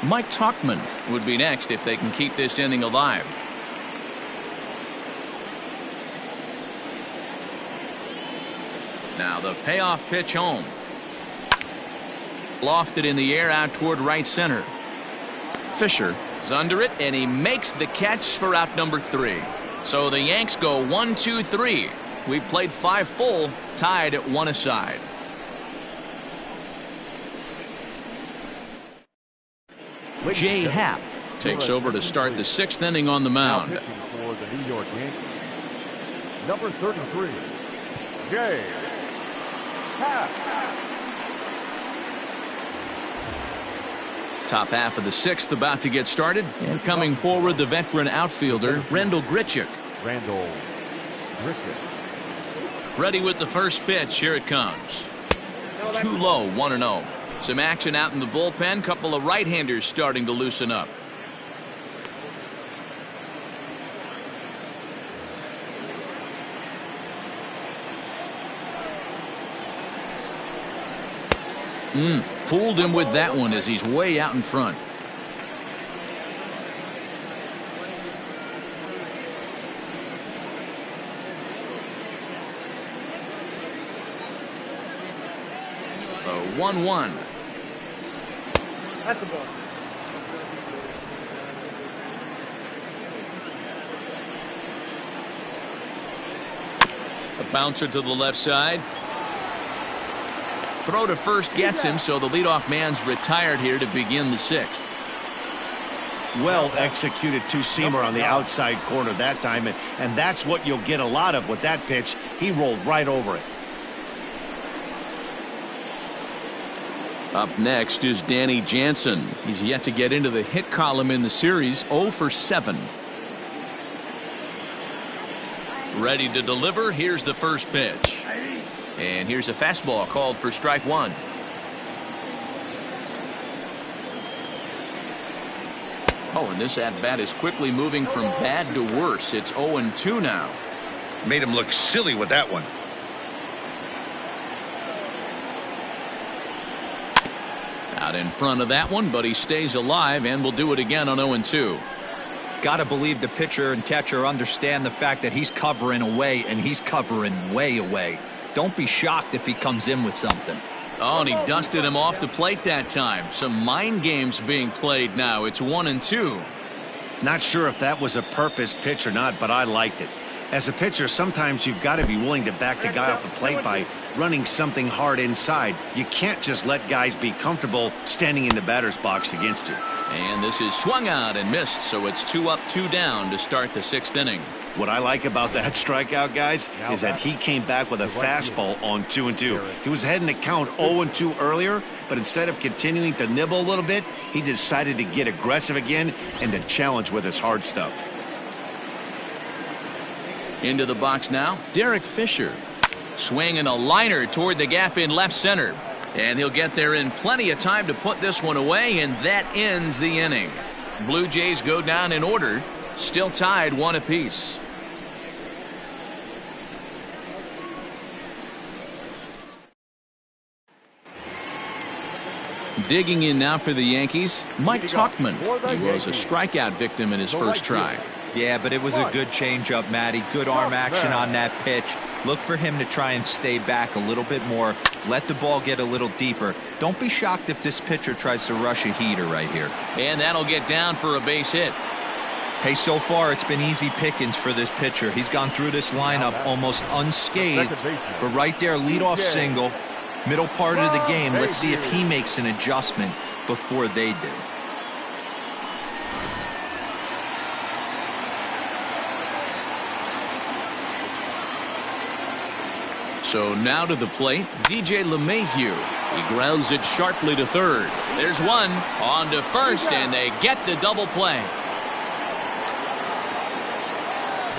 Mike Tauchman would be next if they can keep this inning alive. Now the payoff pitch home. Lofted in the air out toward right center. Fisher is under it, and he makes the catch for out number 3. So the Yanks go 1-2-3. We've played 5 full, tied at 1 aside. Jay Happ takes over to start the 6th inning on the mound. Now pitching for the New York Yankees, number 33, Jay Happ. Top half of the sixth about to get started. And coming forward, the veteran outfielder, Randall Grichuk. Randall Grichuk. Ready with the first pitch. Here it comes. Too low, 1-0. Some action out in the bullpen. Couple of right-handers starting to loosen up. Fooled him with that one as he's way out in front. A 1-1. That's the ball. A bouncer to the left side. Throw to first gets him, so the leadoff man's retired here to begin the sixth. Well executed two-seamer on the outside corner that time, and that's what you'll get a lot of with that pitch. He rolled right over it. Up next is Danny Jansen. He's yet to get into the hit column in the series, 0 for 7. Ready to deliver. Here's the first pitch. And here's a fastball called for strike one. Oh, and this at-bat is quickly moving from bad to worse. It's 0-2 now. Made him look silly with that one. Out in front of that one, but he stays alive and will do it again on 0-2. Gotta believe the pitcher and catcher understand the fact that he's covering away, and he's covering way away. Don't be shocked if he comes in with something. Oh, and he dusted him off the plate that time. Some mind games being played now. It's 1-2. Not sure if that was a purpose pitch or not, but I liked it. As a pitcher, sometimes you've got to be willing to back the guy off the plate by running something hard inside. You can't just let guys be comfortable standing in the batter's box against you. And this is swung out and missed, so it's 2 up, 2 down to start the sixth inning. What I like about that strikeout, guys, is that he came back with a fastball on 2-2. He was heading to count 0-2 earlier, but instead of continuing to nibble a little bit, he decided to get aggressive again and to challenge with his hard stuff. Into the box now, Derek Fisher. Swinging a liner toward the gap in left center. And he'll get there in plenty of time to put this one away, and that ends the inning. Blue Jays go down in order, still tied 1 apiece. Digging in now for the Yankees, Mike Tauchman. He was a strikeout victim in his first try. Yeah, but it was a good changeup, Matty. Good arm action on that pitch. Look for him to try and stay back a little bit more. Let the ball get a little deeper. Don't be shocked if this pitcher tries to rush a heater right here. And that'll get down for a base hit. Hey, so far it's been easy pickings for this pitcher. He's gone through this lineup almost unscathed. But right there, leadoff single, middle part of the game. Let's see if he makes an adjustment before they do. So now to the plate, DJ LeMahieu. He grounds it sharply to third. There's one on to first, and they get the double play.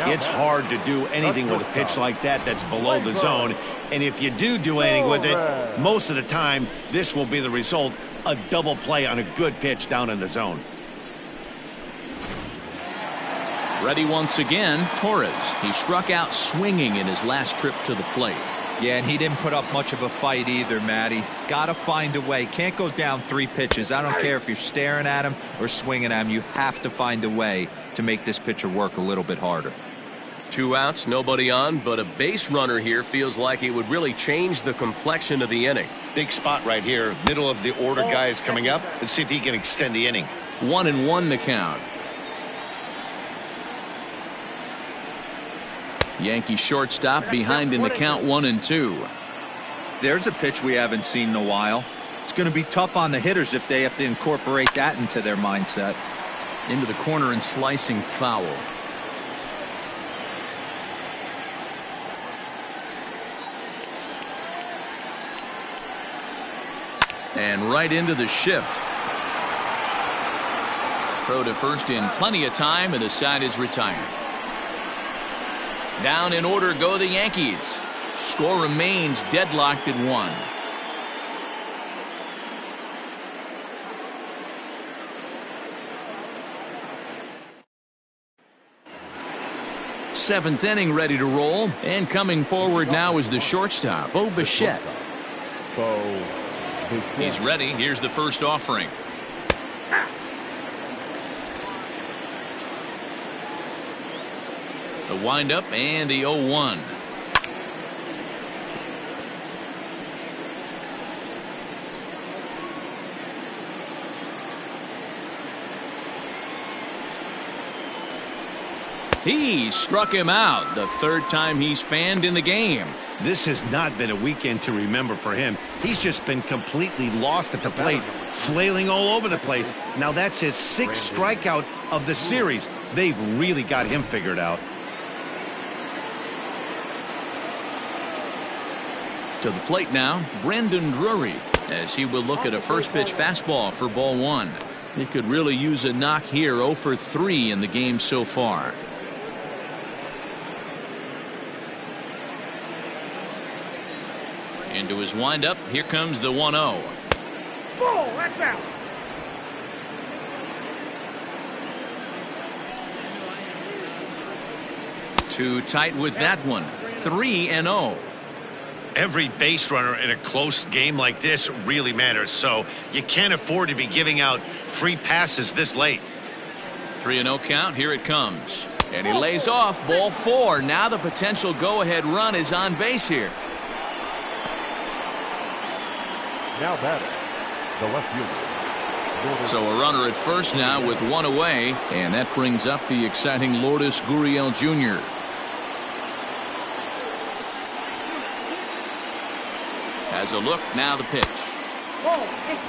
It's hard to do anything with a pitch like that that's below the zone. And if you do anything with it, most of the time, this will be the result, a double play on a good pitch down in the zone. Ready once again, Torres. He struck out swinging in his last trip to the plate. Yeah, and he didn't put up much of a fight either, Matty. Gotta find a way. Can't go down 3 pitches. I don't care if you're staring at him or swinging at him. You have to find a way to make this pitcher work a little bit harder. 2 outs, nobody on, but a base runner here feels like it would really change the complexion of the inning. Big spot right here. Middle of the order guy is coming up. Let's see if he can extend the inning. 1-1 the count. Yankee shortstop behind in the count 1-2. There's a pitch we haven't seen in a while. It's going to be tough on the hitters if they have to incorporate that into their mindset. Into the corner and slicing foul. And right into the shift. Throw to first in plenty of time, and the side is retired. Down in order go the Yankees. Score remains deadlocked at 1. Seventh inning ready to roll, and coming forward now is the shortstop, Bo Bichette. He's ready. Here's the first offering. The windup and the 0-1. He struck him out, the third time he's fanned in the game. This has not been a weekend to remember for him. He's just been completely lost at the plate, flailing all over the place. Now that's his 6th strikeout of the series. They've really got him figured out. To the plate now, Brandon Drury, as he will look at a first pitch fastball for ball 1. He could really use a knock here. 0 for 3 in the game so far. Into his windup, here comes the 1-0. Ball, that's out. Too tight with that one. 3-0. Every base runner in a close game like this really matters, so you can't afford to be giving out free passes this late. 3-0 count. Here it comes. And he lays off ball 4. Now the potential go-ahead run is on base here. Now batting, the left fielder. So a runner at first now with 1 away, and that brings up the exciting Lourdes Gurriel Jr. Has a look, now the pitch.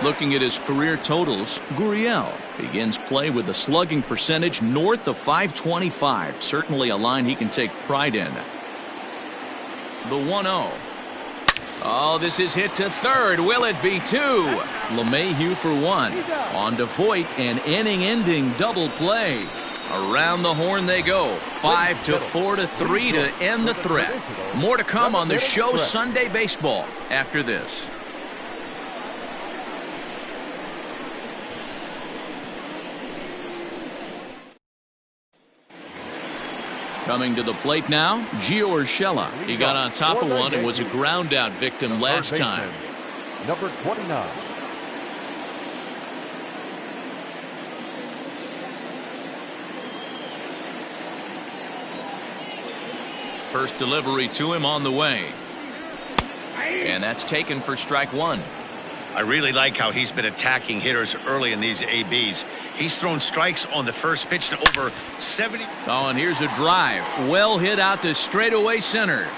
Looking at his career totals, Gurriel begins play with a slugging percentage north of .525. Certainly a line he can take pride in. The 1-0. Oh, this is hit to third. Will it be 2? LeMahieu for 1. On to Voit, an inning-ending double play. Around the horn they go. 5-4 to 3 to end the threat. More to come on the show Sunday Baseball after this. Coming to the plate now, Gio Urshela. He got on top of one and was a ground out victim last time. Number 29. First delivery to him on the way. And that's taken for strike 1. I really like how he's been attacking hitters early in these ABs. He's thrown strikes on the first pitch to over 70. Oh, and here's a drive. Well hit out to straightaway center.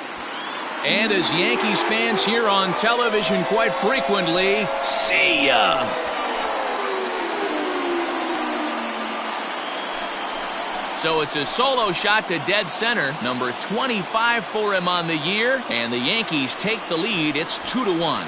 And as Yankees fans hear on television quite frequently, see ya! So it's a solo shot to dead center. Number 25 for him on the year. And the Yankees take the lead. It's 2-1.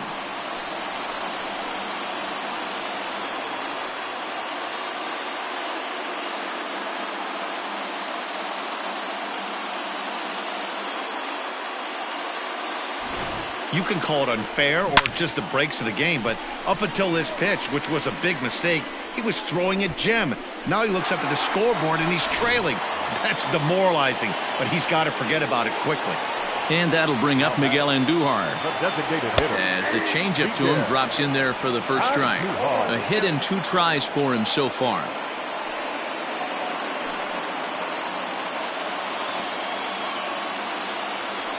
You can call it unfair or just the breaks of the game, but up until this pitch, which was a big mistake, he was throwing a gem. Now he looks up at the scoreboard and he's trailing. That's demoralizing, but he's got to forget about it quickly. And that'll bring up Miguel Andujar as the changeup to him drops in there for the first strike. A hit and 2 tries for him so far.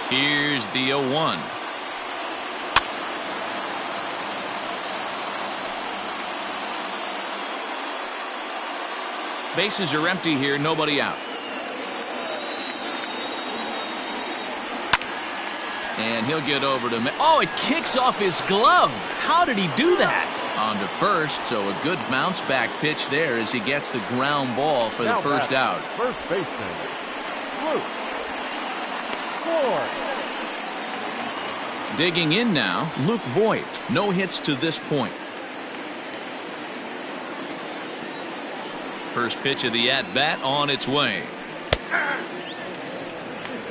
Here's the 0-1. Bases are empty here, nobody out. And he'll get over to... Oh, it kicks off his glove. How did he do that? On to first, so a good bounce back pitch there as he gets the ground ball for the first out. First baseman, Luke Voit. Digging in now, Luke Voit. No hits to this point. First pitch of the at-bat on its way.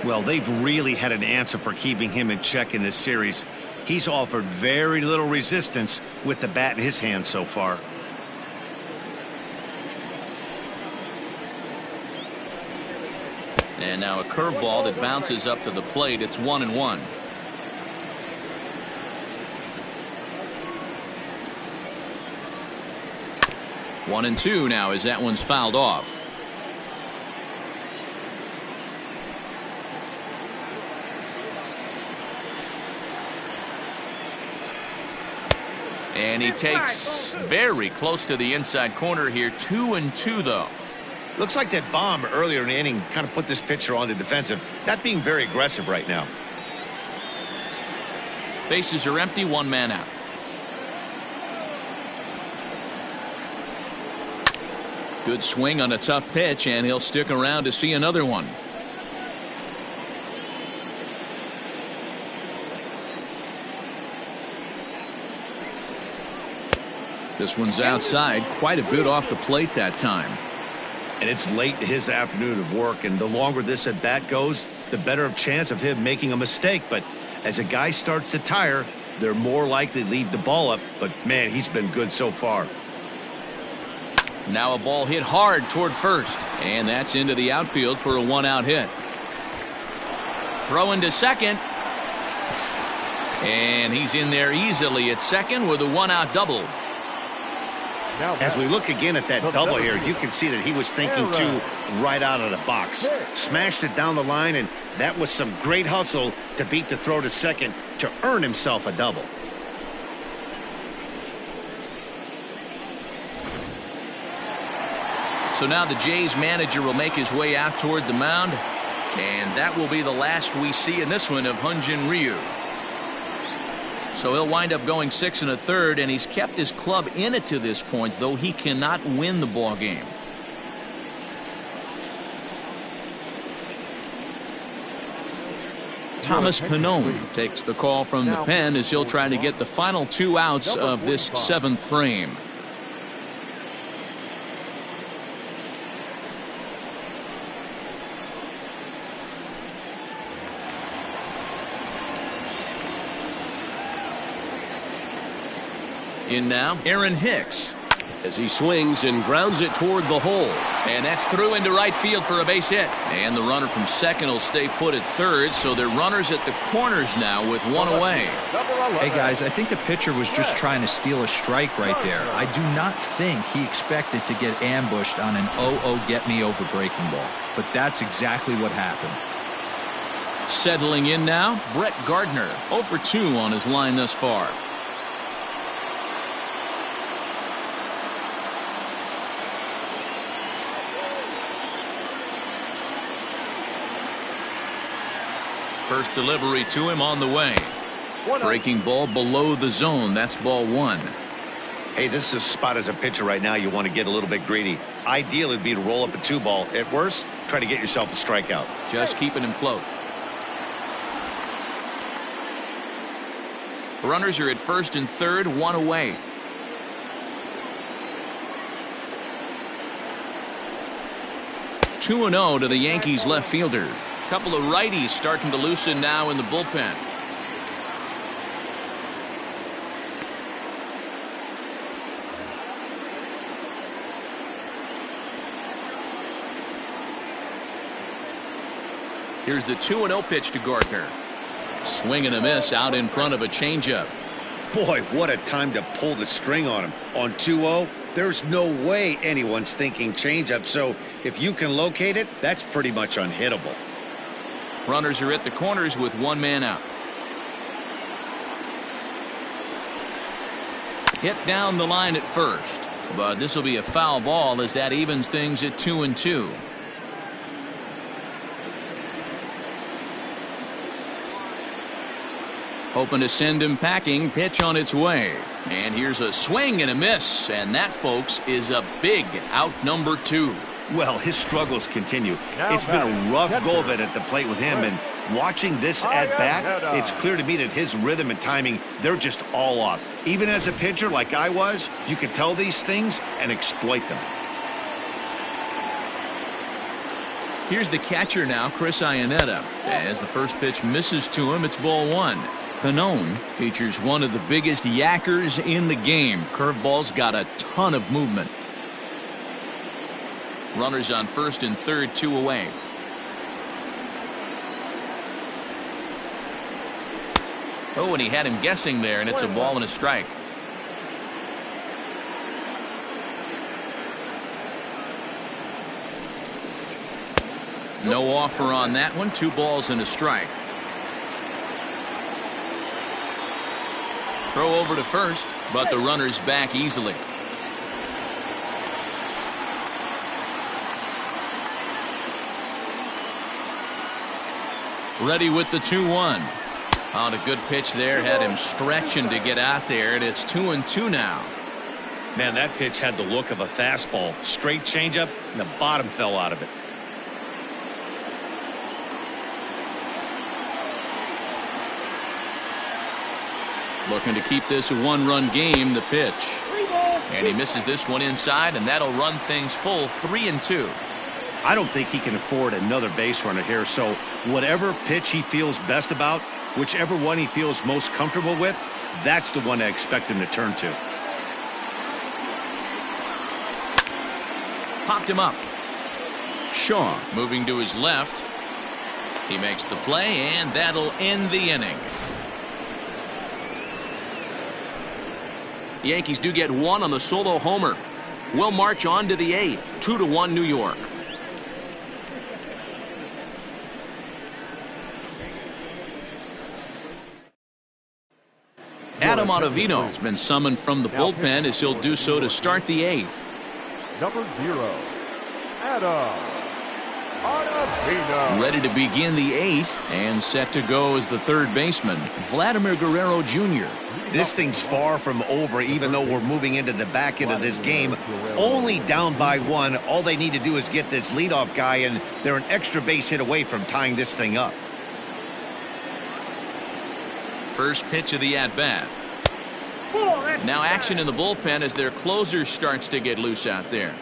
Well, they've really had an answer for keeping him in check in this series. He's offered very little resistance with the bat in his hand so far. And now a curveball that bounces up to the plate. It's 1-1. One and two now as that one's fouled off. And he takes very close to the inside corner here. 2-2 though. Looks like that bomb earlier in the inning kind of put this pitcher on the defensive. Not being very aggressive right now. Bases are empty, one man out. Good swing on a tough pitch, and he'll stick around to see another one. This one's outside, quite a bit off the plate that time. And it's late in his afternoon of work, and the longer this at bat goes, the better of chance of him making a mistake. But as a guy starts to tire, they're more likely to leave the ball up. But man, he's been good so far. Now a ball hit hard toward first, and that's into the outfield for a one-out hit. Throw into second, and he's in there easily at second with a one-out double. As we look again at that double here, you can see that he was thinking too right out of the box. Smashed it down the line, and that was some great hustle to beat the throw to second to earn himself a double. So now the Jays manager will make his way out toward the mound, and that will be the last we see in this one of Hyun-Jin Ryu. So he'll wind up going 6 1/3, and he's kept his club in it to this point, though he cannot win the ball game. Thomas Pannone takes the call from the pen as he'll try to get the final 2 outs of this 7th frame. In now, Aaron Hicks, as he swings and grounds it toward the hole. And that's through into right field for a base hit. And the runner from second will stay put at third, so they're runners at the corners now with one away. Hey guys, I think the pitcher was just trying to steal a strike right there. I do not think he expected to get ambushed on an 0-0 get me over breaking ball, but that's exactly what happened. Settling in now, Brett Gardner, 0 for 2 on his line thus far. First delivery to him on the way. Breaking ball below the zone. That's ball 1. Hey, this is a spot as a pitcher right now you want to get a little bit greedy. Ideal would be to roll up a 2-ball. At worst, try to get yourself a strikeout. Just keeping him close. Runners are at first and third, one away. Two 2-0 to the Yankees left fielder. Couple of righties starting to loosen now in the bullpen. Here's the 2-0 pitch to Gardner. Swing and a miss out in front of a changeup. Boy, what a time to pull the string on him. On 2-0, there's no way anyone's thinking changeup, so if you can locate it, that's pretty much unhittable. Runners are at the corners with one man out. Hit down the line at first, but this will be a foul ball as that evens things at 2-2. Hoping to send him packing. Pitch on its way, and here's a swing and a miss, and that, folks, is a big out number 2. Well, his struggles continue. It's been a rough go of it at the plate with him, and watching this at bat, it's clear to me that his rhythm and timing, they're just all off. Even as a pitcher like I was, you can tell these things and exploit them. Here's the catcher now, Chris Iannetta. As the first pitch misses to him, it's ball one. Cano features one of the biggest yackers in the game. Curveball's got a ton of movement. Runners on first and third, 2 away. Oh, and he had him guessing there, and it's a ball and a strike. No offer on that one. 2 balls and a strike. Throw over to first, but the runner's back easily. Ready with the 2-1. On a good pitch there, had him stretching to get out there, and it's 2-2 now. Man, that pitch had the look of a fastball. Straight changeup, and the bottom fell out of it. Looking to keep this a 1-run game, the pitch. And he misses this one inside, and that'll run things full, 3-2. I don't think he can afford another base runner here, so whatever pitch he feels best about, whichever one he feels most comfortable with, that's the one I expect him to turn to. Popped him up. Shaw moving to his left. He makes the play, and that'll end the inning. The Yankees do get one on the solo homer. We'll march on to the 8th. 2-1 New York. Adam Ottavino has been summoned from the bullpen as he'll do so to start the 8th. Number 0, Adam Ottavino. Ready to begin the 8th and set to go as the third baseman, Vladimir Guerrero Jr. This thing's far from over, even though we're moving into the back end of this game. Only down by 1. All they need to do is get this leadoff guy, and they're an extra base hit away from tying this thing up. First pitch of the at-bat. Now action in the bullpen as their closer starts to get loose out there.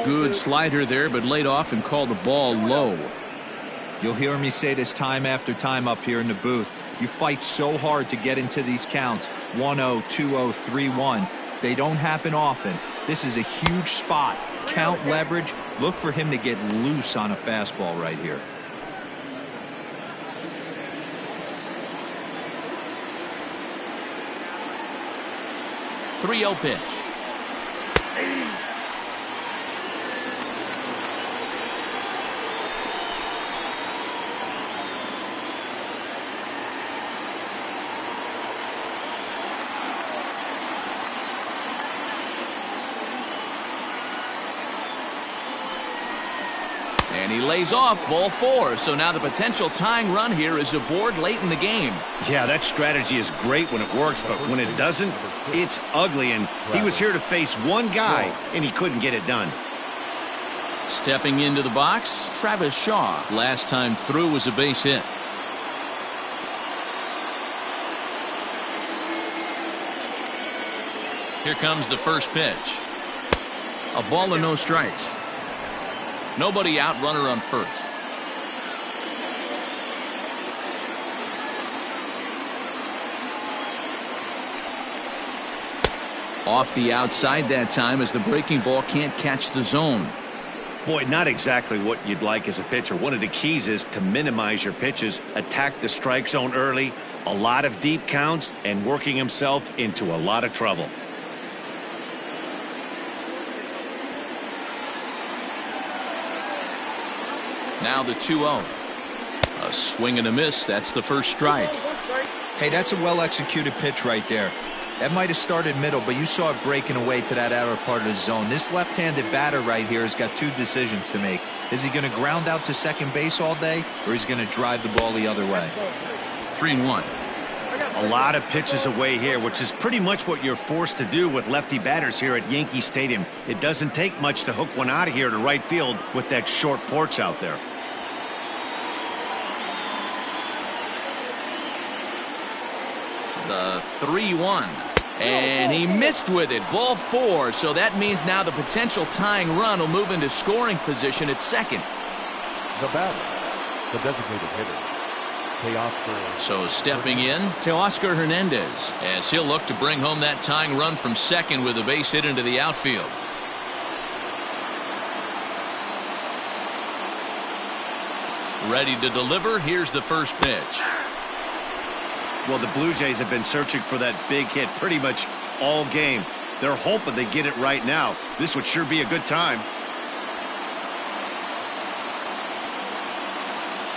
Good slider there, but laid off and called the ball low. You'll hear me say this time after time up here in the booth. You fight so hard to get into these counts. 1-0, 2-0, 3-1. They don't happen often. This is a huge spot. Count leverage. Look for him to get loose on a fastball right here. .30 pitch. And he lays off, ball 4. So now the potential tying run here is aboard late in the game. Yeah, that strategy is great when it works, but when it doesn't, it's ugly. And he was here to face one guy, and he couldn't get it done. Stepping into the box, Travis Shaw. Last time through was a base hit. Here comes the first pitch. A ball and no strikes. Nobody out, runner on first. Off the outside that time as the breaking ball can't catch the zone. Boy, not exactly what you'd like as a pitcher. One of the keys is to minimize your pitches, attack the strike zone early, a lot of deep counts, and working himself into a lot of trouble. Now the 2-0. A swing and a miss. That's the first strike. Hey, that's a well-executed pitch right there. That might have started middle, but you saw it breaking away to that outer part of the zone. This left-handed batter right here has got 2 decisions to make. Is he going to ground out to second base all day, or is he going to drive the ball the other way? 3-1. A lot of pitches away here, which is pretty much what you're forced to do with lefty batters here at Yankee Stadium. It doesn't take much to hook one out of here to right field with that short porch out there. The 3-1. And he missed with it. Ball 4. So that means now the potential tying run will move into scoring position at second. The batter, the designated hitter, Teoscar. So stepping in, Teoscar Hernandez, as he'll look to bring home that tying run from second with a base hit into the outfield. Ready to deliver. Here's the first pitch. Well, the Blue Jays have been searching for that big hit pretty much all game. They're hoping they get it right now. This would sure be a good time.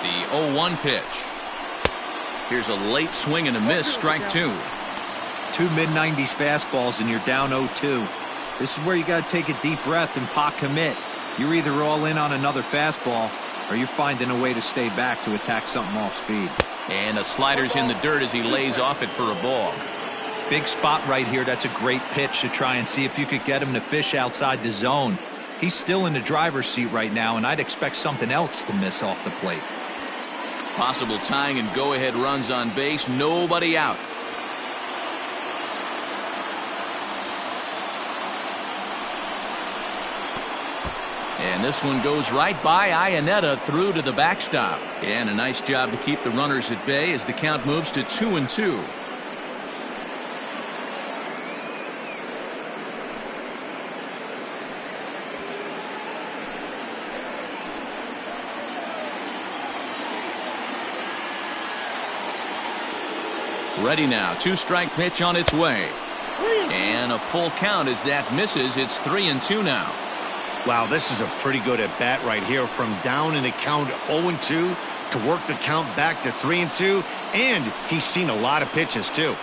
The 0-1 pitch. Here's a late swing and a miss. Strike 2. 2 mid-90s fastballs and you're down 0-2. This is where you got to take a deep breath and pot commit. You're either all in on another fastball or you're finding a way to stay back to attack something off speed. And a slider's in the dirt as he lays off it for a ball. Big spot right here. That's a great pitch to try and see if you could get him to fish outside the zone. He's still in the driver's seat right now, and I'd expect something else to miss off the plate. Possible tying and go-ahead runs on base. Nobody out. And this one goes right by Iannetta through to the backstop. And a nice job to keep the runners at bay as the count moves to 2-2. Ready now. 2-strike pitch on its way. And a full count as that misses. It's 3-2 now. Wow, this is a pretty good at bat right here. From down in the count 0-2 to work the count back to 3-2. And he's seen a lot of pitches, too.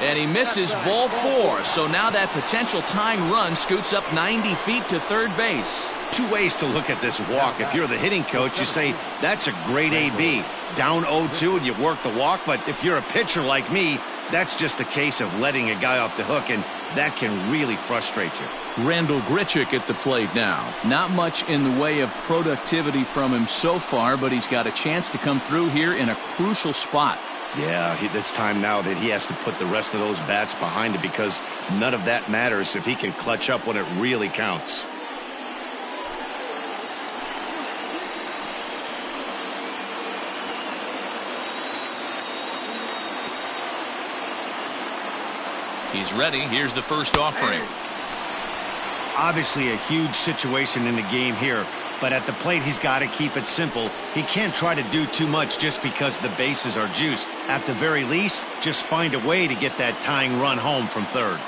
And he misses. Ball 4. So now that potential tying run scoots up 90 feet to third base. 2 ways to look at this walk. If you're the hitting coach, you say, that's a great AB. Down 0-2 and you work the walk. But if you're a pitcher like me, that's just a case of letting a guy off the hook, and that can really frustrate you. Randall Grichuk at the plate now. Not much in the way of productivity from him so far, but he's got a chance to come through here in a crucial spot. Yeah, it's time now that he has to put the rest of those bats behind it, because none of that matters if he can clutch up when it really counts. He's ready. Here's the first offering. Obviously a huge situation in the game here, but at the plate he's got to keep it simple. He can't try to do too much just because the bases are juiced. At the very least, just find a way to get that tying run home from third.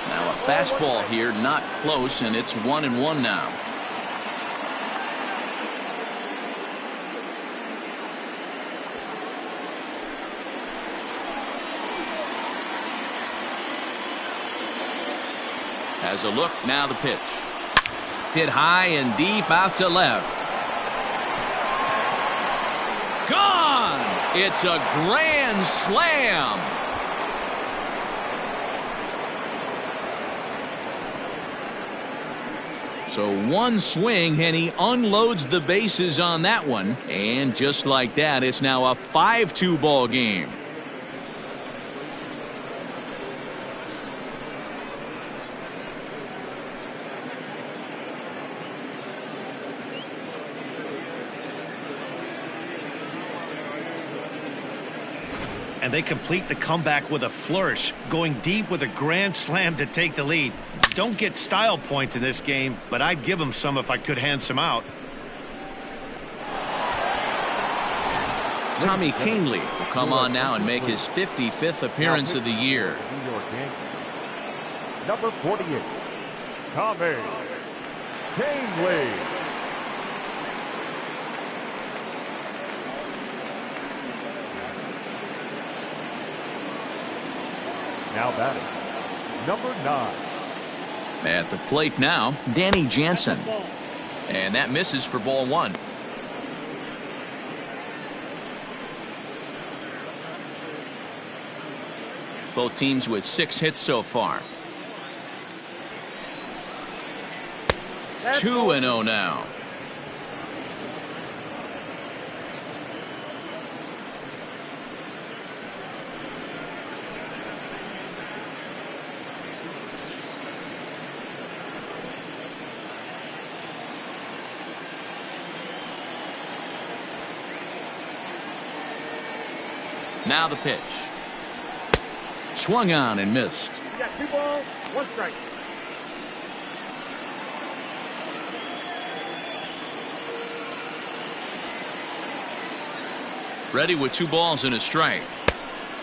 Now a fastball here, not close, and it's 1-1 now. Has a look. Now the pitch. Hit high and deep out to left. Gone! It's a grand slam. So one swing and he unloads the bases on that one. And just like that, it's now a 5-2 ball game. And they complete the comeback with a flourish, going deep with a grand slam to take the lead. Don't get style points in this game, but I'd give them some if I could hand some out. Tommy Kahnle will come on now and make his 55th appearance of the year. New York Yankees. Number 48, Tommy Kahnle. Now batting, number 9. At the plate now, Danny Jansen. And that misses for ball 1. Both teams with 6 hits so far. 2-0 now. Now the pitch. Swung on and missed. You got 2 balls, 1 strike. Ready with 2 balls and a strike.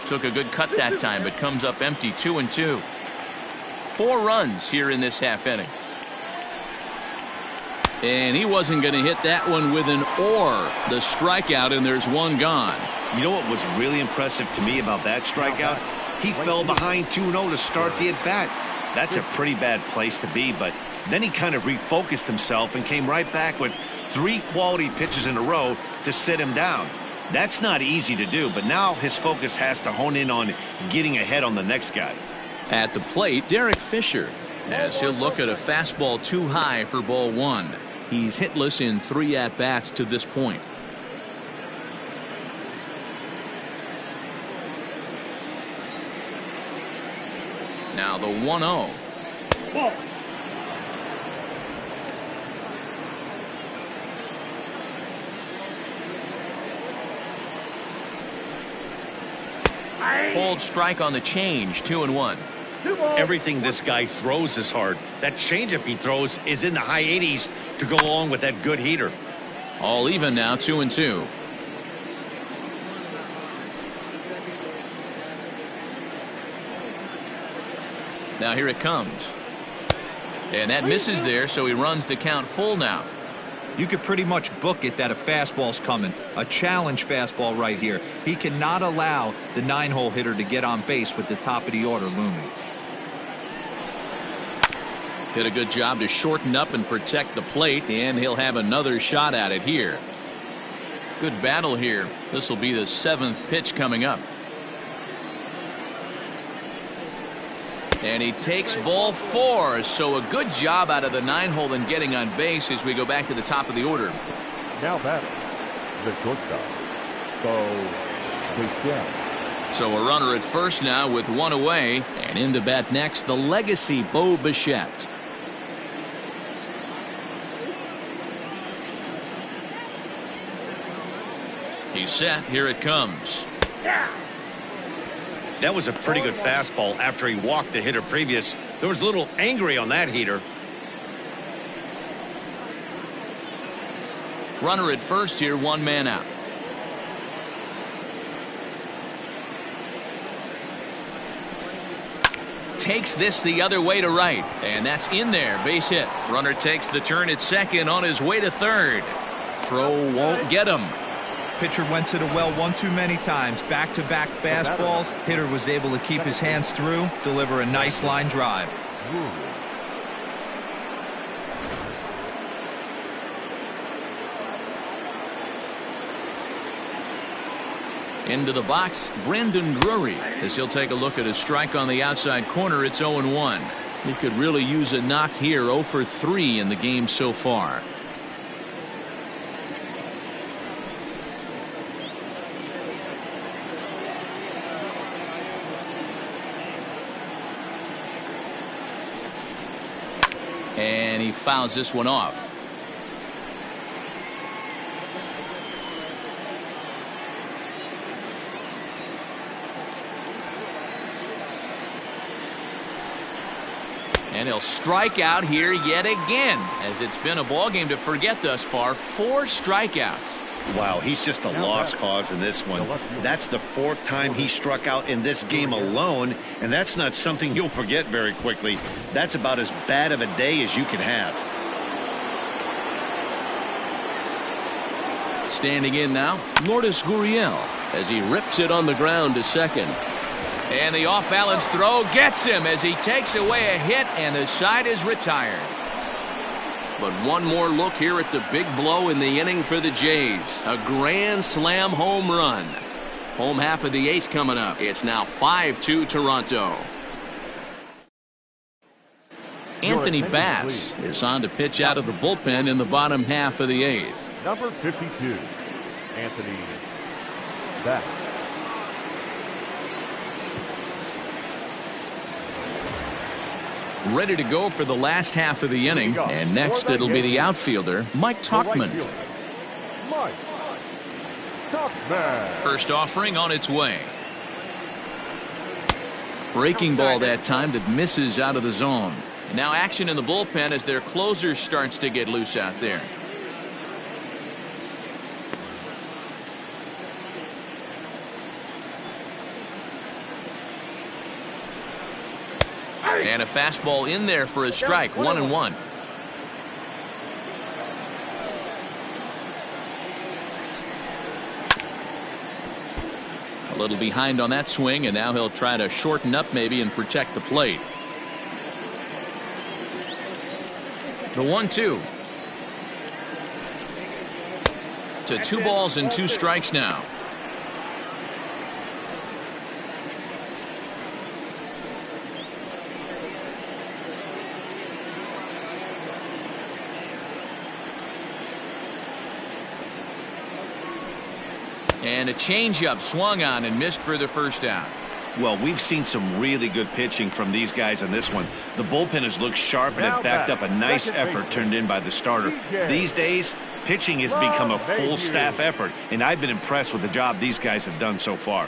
Took a good cut that time, but comes up empty. 2-2. 4 runs here in this half inning. And he wasn't going to hit that one with an or. The strikeout, and there's 1 gone. You know what was really impressive to me about that strikeout? He fell behind 2-0 to start the at-bat. That's a pretty bad place to be, but then he kind of refocused himself and came right back with 3 quality pitches in a row to sit him down. That's not easy to do, but now his focus has to hone in on getting ahead on the next guy. At the plate, Derek Fisher, as he'll look at a fastball too high for ball 1. He's hitless in 3 at-bats to this point. Now the 1-0. Ball. Called strike on the change. 2-1. 2 balls. Everything this guy throws is hard. That changeup he throws is in the high 80s to go along with that good heater. All even now. 2-2. Now here it comes. And that misses there, so he runs the count full now. You could pretty much book it that a fastball's coming. A challenge fastball right here. He cannot allow the 9-hole hitter to get on base with the top of the order looming. Did a good job to shorten up and protect the plate, and he'll have another shot at it here. Good battle here. This will be the 7th pitch coming up. And he takes ball 4, so a good job out of the 9-hole and getting on base as we go back to the top of the order. Now batting, the shortstop, Bo Bichette. So a runner at first now with 1 away, and in to bat next, the legacy Bo Bichette. He's set. Here it comes. That was a pretty good fastball after he walked the hitter previous. There was a little angry on that heater. Runner at first here, 1 man out. Takes this the other way to right, and that's in there. Base hit. Runner takes the turn at second on his way to third. Throw won't get him. Pitcher went to the well one too many times. Back-to-back fastballs. Hitter was able to keep his hands through, deliver a nice line drive. Into the box, Brandon Drury, as he'll take a look at a strike on the outside corner. It's 0-1. He could really use a knock here. 0 for 3 in the game so far. And he fouls this one off. And he'll strike out here yet again, as it's been a ball game to forget thus far. 4 strikeouts. Wow, he's just a lost cause in this one. That's the 4th time he struck out in this game alone, and that's not something you'll forget very quickly. That's about as bad of a day as you can have. Standing in now, Lourdes Gurriel, as he rips it on the ground to second. And the off-balance throw gets him as he takes away a hit, and the side is retired. But one more look here at the big blow in the inning for the Jays. A grand slam home run. Home half of the eighth coming up. It's now 5-2 Toronto. Anthony Bass is on to pitch out of the bullpen in the bottom half of the eighth. Number 52, Anthony Bass. Ready to go for the last half of the inning. And next it'll be the outfielder, Mike Tauchman. Mike Tauchman. First offering on its way. Breaking ball that time that misses out of the zone. Now action in the bullpen as their closer starts to get loose out there. And a fastball in there for a strike. 1-1. A little behind on that swing, and now he'll try to shorten up maybe and protect the plate. The 1-2. To 2 balls and 2 strikes now. And a changeup swung on and missed for the first out. Well, we've seen some really good pitching from these guys on this one. The bullpen has looked sharp and it backed up a nice effort turned in by the starter. These days, pitching has become a full staff effort, and I've been impressed with the job these guys have done so far.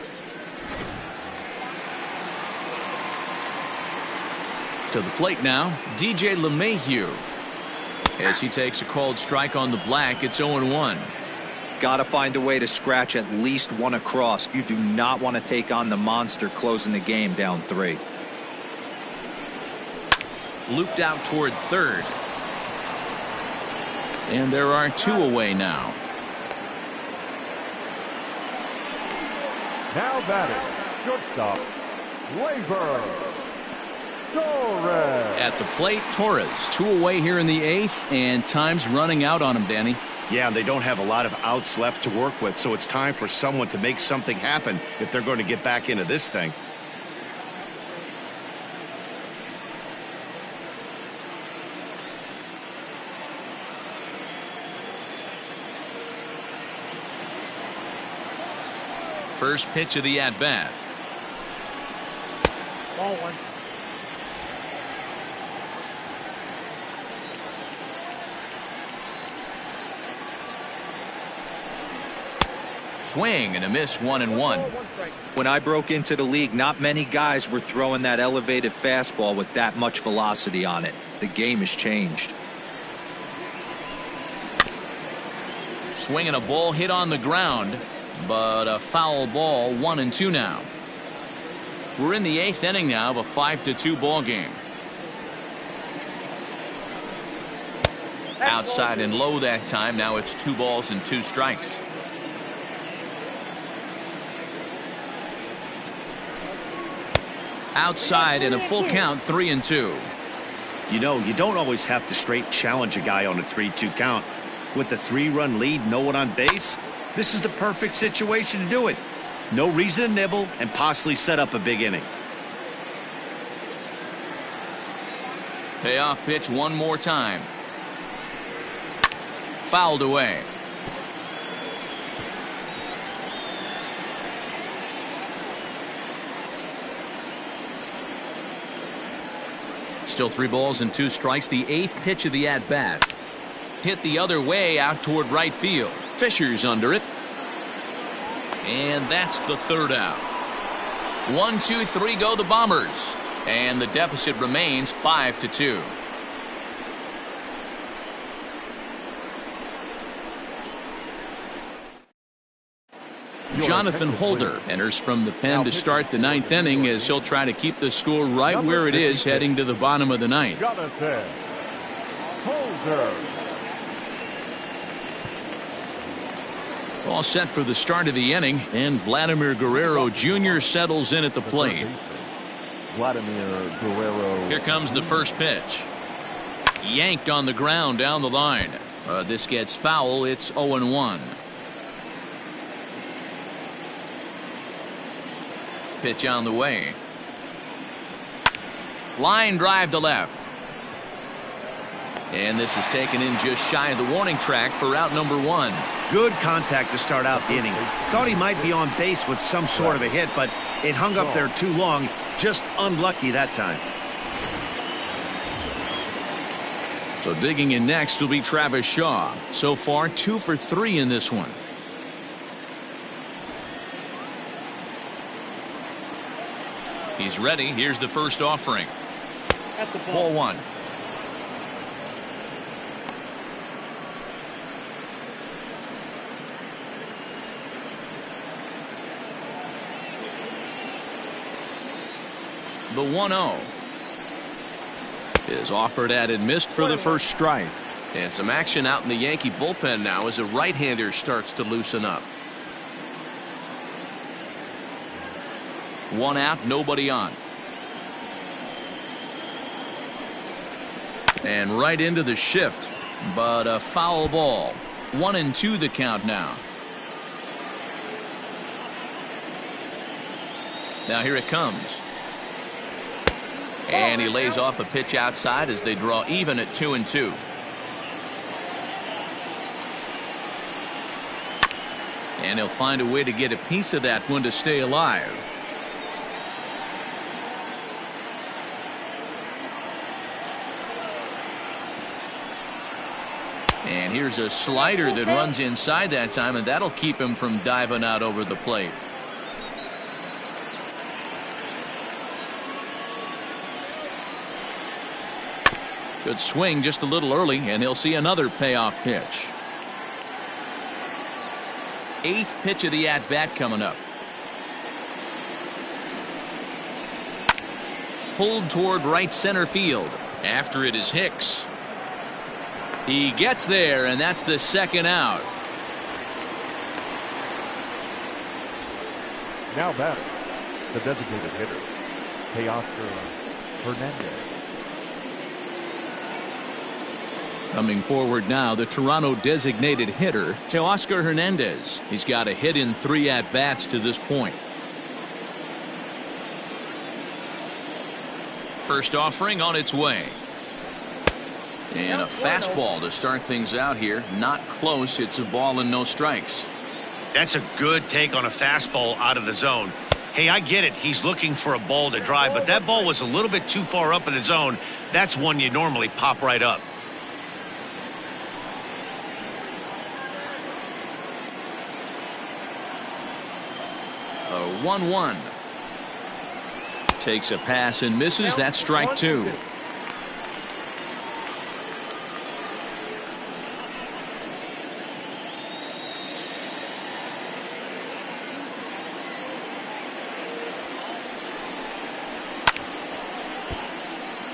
To the plate now, DJ LeMahieu. As he takes a called strike on the black, it's 0-1. Got to find a way to scratch at least one across. You do not want to take on the monster closing the game down 3. Looped out toward third. And there are 2 away now. Now batting, shortstop, Labor Torres. At the plate, Torres. 2 away here in the 8th, and time's running out on him, Danny. Yeah, and they don't have a lot of outs left to work with, so it's time for someone to make something happen if they're going to get back into this thing. First pitch of the at-bat. Ball 1. Swing and a miss. 1-1. When I broke into the league, not many guys were throwing that elevated fastball with that much velocity on it. The game has changed. Swinging a ball hit on the ground, but a foul ball. 1-2 now. We're in the 8th inning now of a 5-2 ball game. Outside and low that time. Now it's 2 balls and 2 strikes. Outside in a full count. 3-2. You know, you don't always have to straight challenge a guy on a 3-2 count. With the 3-run lead, no one on base, this is the perfect situation to do it. No reason to nibble and possibly set up a big inning. Payoff pitch one more time. Fouled away. Still 3 balls and 2 strikes. The 8th pitch of the at-bat. Hit the other way out toward right field. Fisher's under it. And that's the 3rd out. 1, 2, 3 go the Bombers. And the deficit remains 5-2. Jonathan Holder enters from the pen to start the 9th inning as he'll try to keep the score right where it is heading to the bottom of the 9th. Jonathan Holder. All set for the start of the inning, and Vladimir Guerrero Jr. settles in at the plate. Vladimir Guerrero. Here comes the first pitch. Yanked on the ground down the line. This gets foul. It's 0-1. Pitch on the way. Line drive to left. And this is taken in just shy of the warning track for out number 1. Good contact to start out the inning. Thought he might be on base with some sort of a hit, but it hung up there too long. Just unlucky that time. So digging in next will be Travis Shaw. So far 2 for 3 in this one. He's ready. Here's the first offering. That's a Ball 1. The 1-0 is offered at and missed for the first strike. And some action out in the Yankee bullpen now as a right-hander starts to loosen up. 1 out, nobody on. And right into the shift, but a foul ball. 1-2 the count now. Now here it comes. And he lays off a pitch outside as they draw even at 2-2. And he'll find a way to get a piece of that one to stay alive. And here's a slider that runs inside that time, and that'll keep him from diving out over the plate. Good swing just a little early, and he'll see another payoff pitch. 8th pitch of the at-bat coming up. Pulled toward right center field. After it is Hicks. He gets there, and that's the second out. Now batting, the designated hitter, Teoscar Hernandez. Coming forward now, the Toronto designated hitter, Teoscar Hernandez. He's got a hit in 3 at-bats to this point. First offering on its way. And a fastball to start things out here. Not close. It's a ball and no strikes. That's a good take on a fastball out of the zone. Hey, I get it. He's looking for a ball to drive, but that ball was a little bit too far up in the zone. That's one you normally pop right up. A 1-1. Takes a pass and misses. That's strike 2.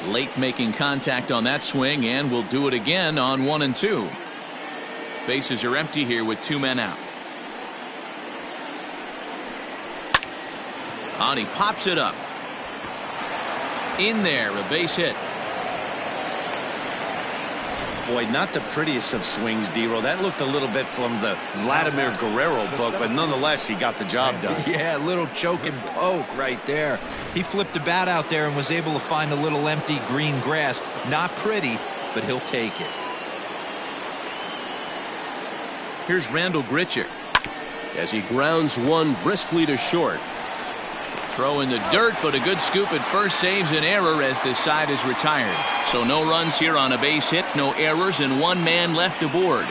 Late making contact on that swing, and will do it again on 1-2. Bases are empty here with 2 men out. And he pops it up. In there, a base hit. Boy, not the prettiest of swings, D-Roll. That looked a little bit from the Vladimir Guerrero book, but nonetheless, he got the job done. Yeah, a little choke and poke right there. He flipped the bat out there and was able to find a little empty green grass. Not pretty, but he'll take it. Here's Randall Grichuk as he grounds one briskly to short. Throw in the dirt, but a good scoop at first saves an error as this side is retired. So no runs here on a base hit, no errors, and 1 man left aboard.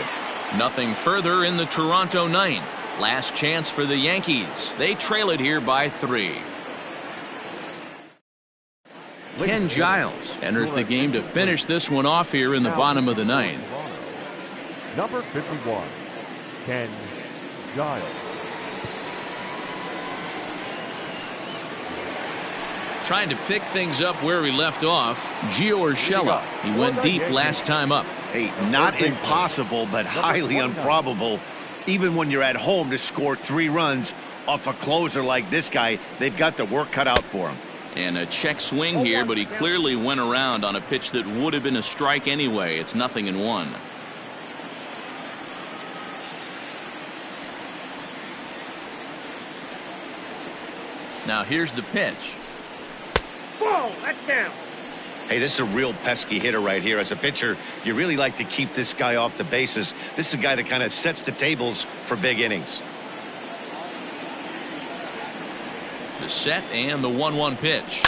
Nothing further in the Toronto 9th. Last chance for the Yankees. They trail it here by 3. Ken Giles enters the game to finish this one off here in the bottom of the 9th. Number 51, Ken Giles. Trying to pick things up where he left off, Gio Urshela. He went deep last time up. Hey, not impossible, but highly improbable. Even when you're at home to score 3 runs off a closer like this guy, they've got the work cut out for him. And a check swing here, but he clearly went around on a pitch that would have been a strike anyway. It's 0-1. Now here's the pitch. Ball, that's down. Hey, this is a real pesky hitter right here. As a pitcher, you really like to keep this guy off the bases. This is a guy that kind of sets the tables for big innings. The set and the 1-1 pitch.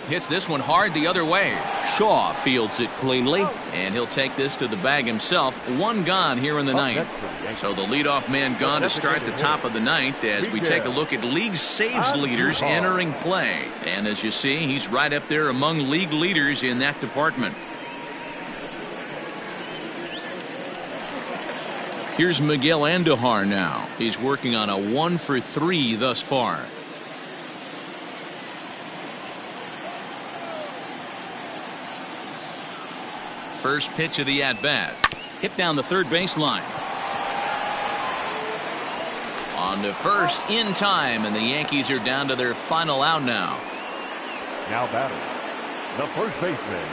Hits this one hard the other way. Shaw fields it cleanly, and he'll take this to the bag himself. One gone here in the ninth. So the leadoff man gone to start the top of the ninth as we take a look at league saves leaders entering play. And as you see, he's right up there among league leaders in that department. Here's Miguel Andujar now. He's working on a 1-for-3 thus far. First pitch of the at-bat. Hit down the third baseline. On to first in time, and the Yankees are down to their final out now. Now batting, the first baseman,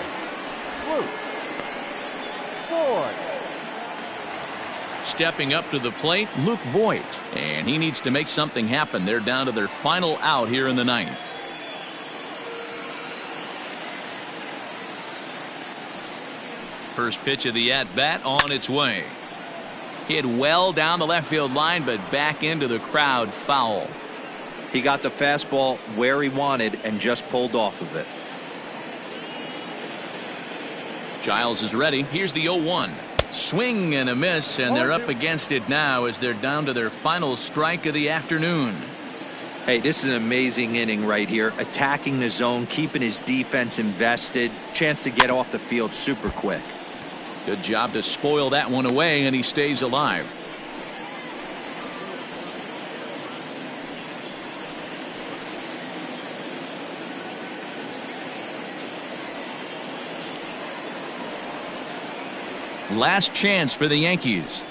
Luke Voit. Stepping up to the plate, Luke Voit. And he needs to make something happen. They're down to their final out here in the ninth. First pitch of the at-bat on its way. Hit well down the left field line, but back into the crowd, foul. He got the fastball where he wanted and just pulled off of it. Giles is ready. Here's the 0-1. Swing and a miss, and they're up against it now as they're down to their final strike of the afternoon. Hey, this is an amazing inning right here. Attacking the zone, keeping his defense invested. Chance to get off the field super quick. Good job to spoil that one away, and he stays alive. Last chance for the Yankees.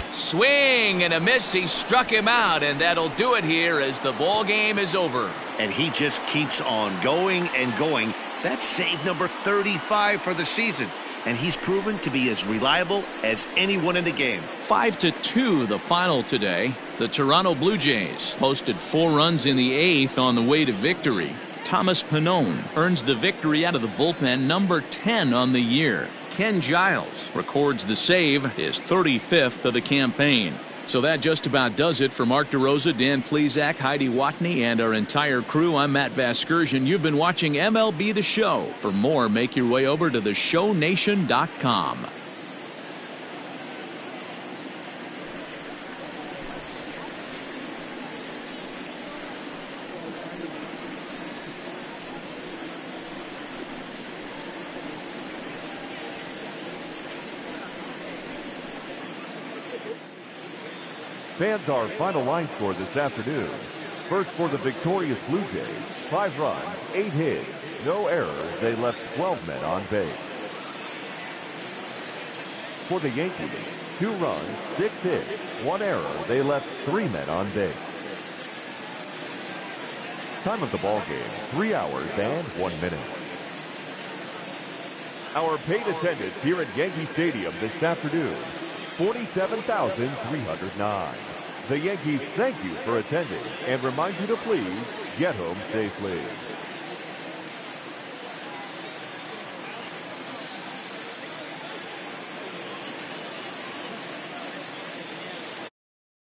Swing and a miss. He struck him out, and that'll do it here as the ball game is over. And he just keeps on going and going. That's save number 35 for the season. And he's proven to be as reliable as anyone in the game. 5-2 the final today. The Toronto Blue Jays posted 4 runs in the 8th on the way to victory. Thomas Pannone earns the victory out of the bullpen, number 10 on the year. Ken Giles records the save, his 35th of the campaign. So that just about does it for Mark DeRosa, Dan Plesac, Heidi Watney, and our entire crew. I'm Matt Vasgersian. You've been watching MLB The Show. For more, make your way over to theshownation.com. Fans, our final line score this afternoon. First for the victorious Blue Jays, 5 runs, 8 hits, no errors. They left 12 men on base. For the Yankees, 2 runs, 6 hits, 1 error. They left 3 men on base. Time of the ball game, 3 hours and 1 minute. Our paid attendance here at Yankee Stadium this afternoon, 47,309. The Yankees thank you for attending and remind you to please get home safely.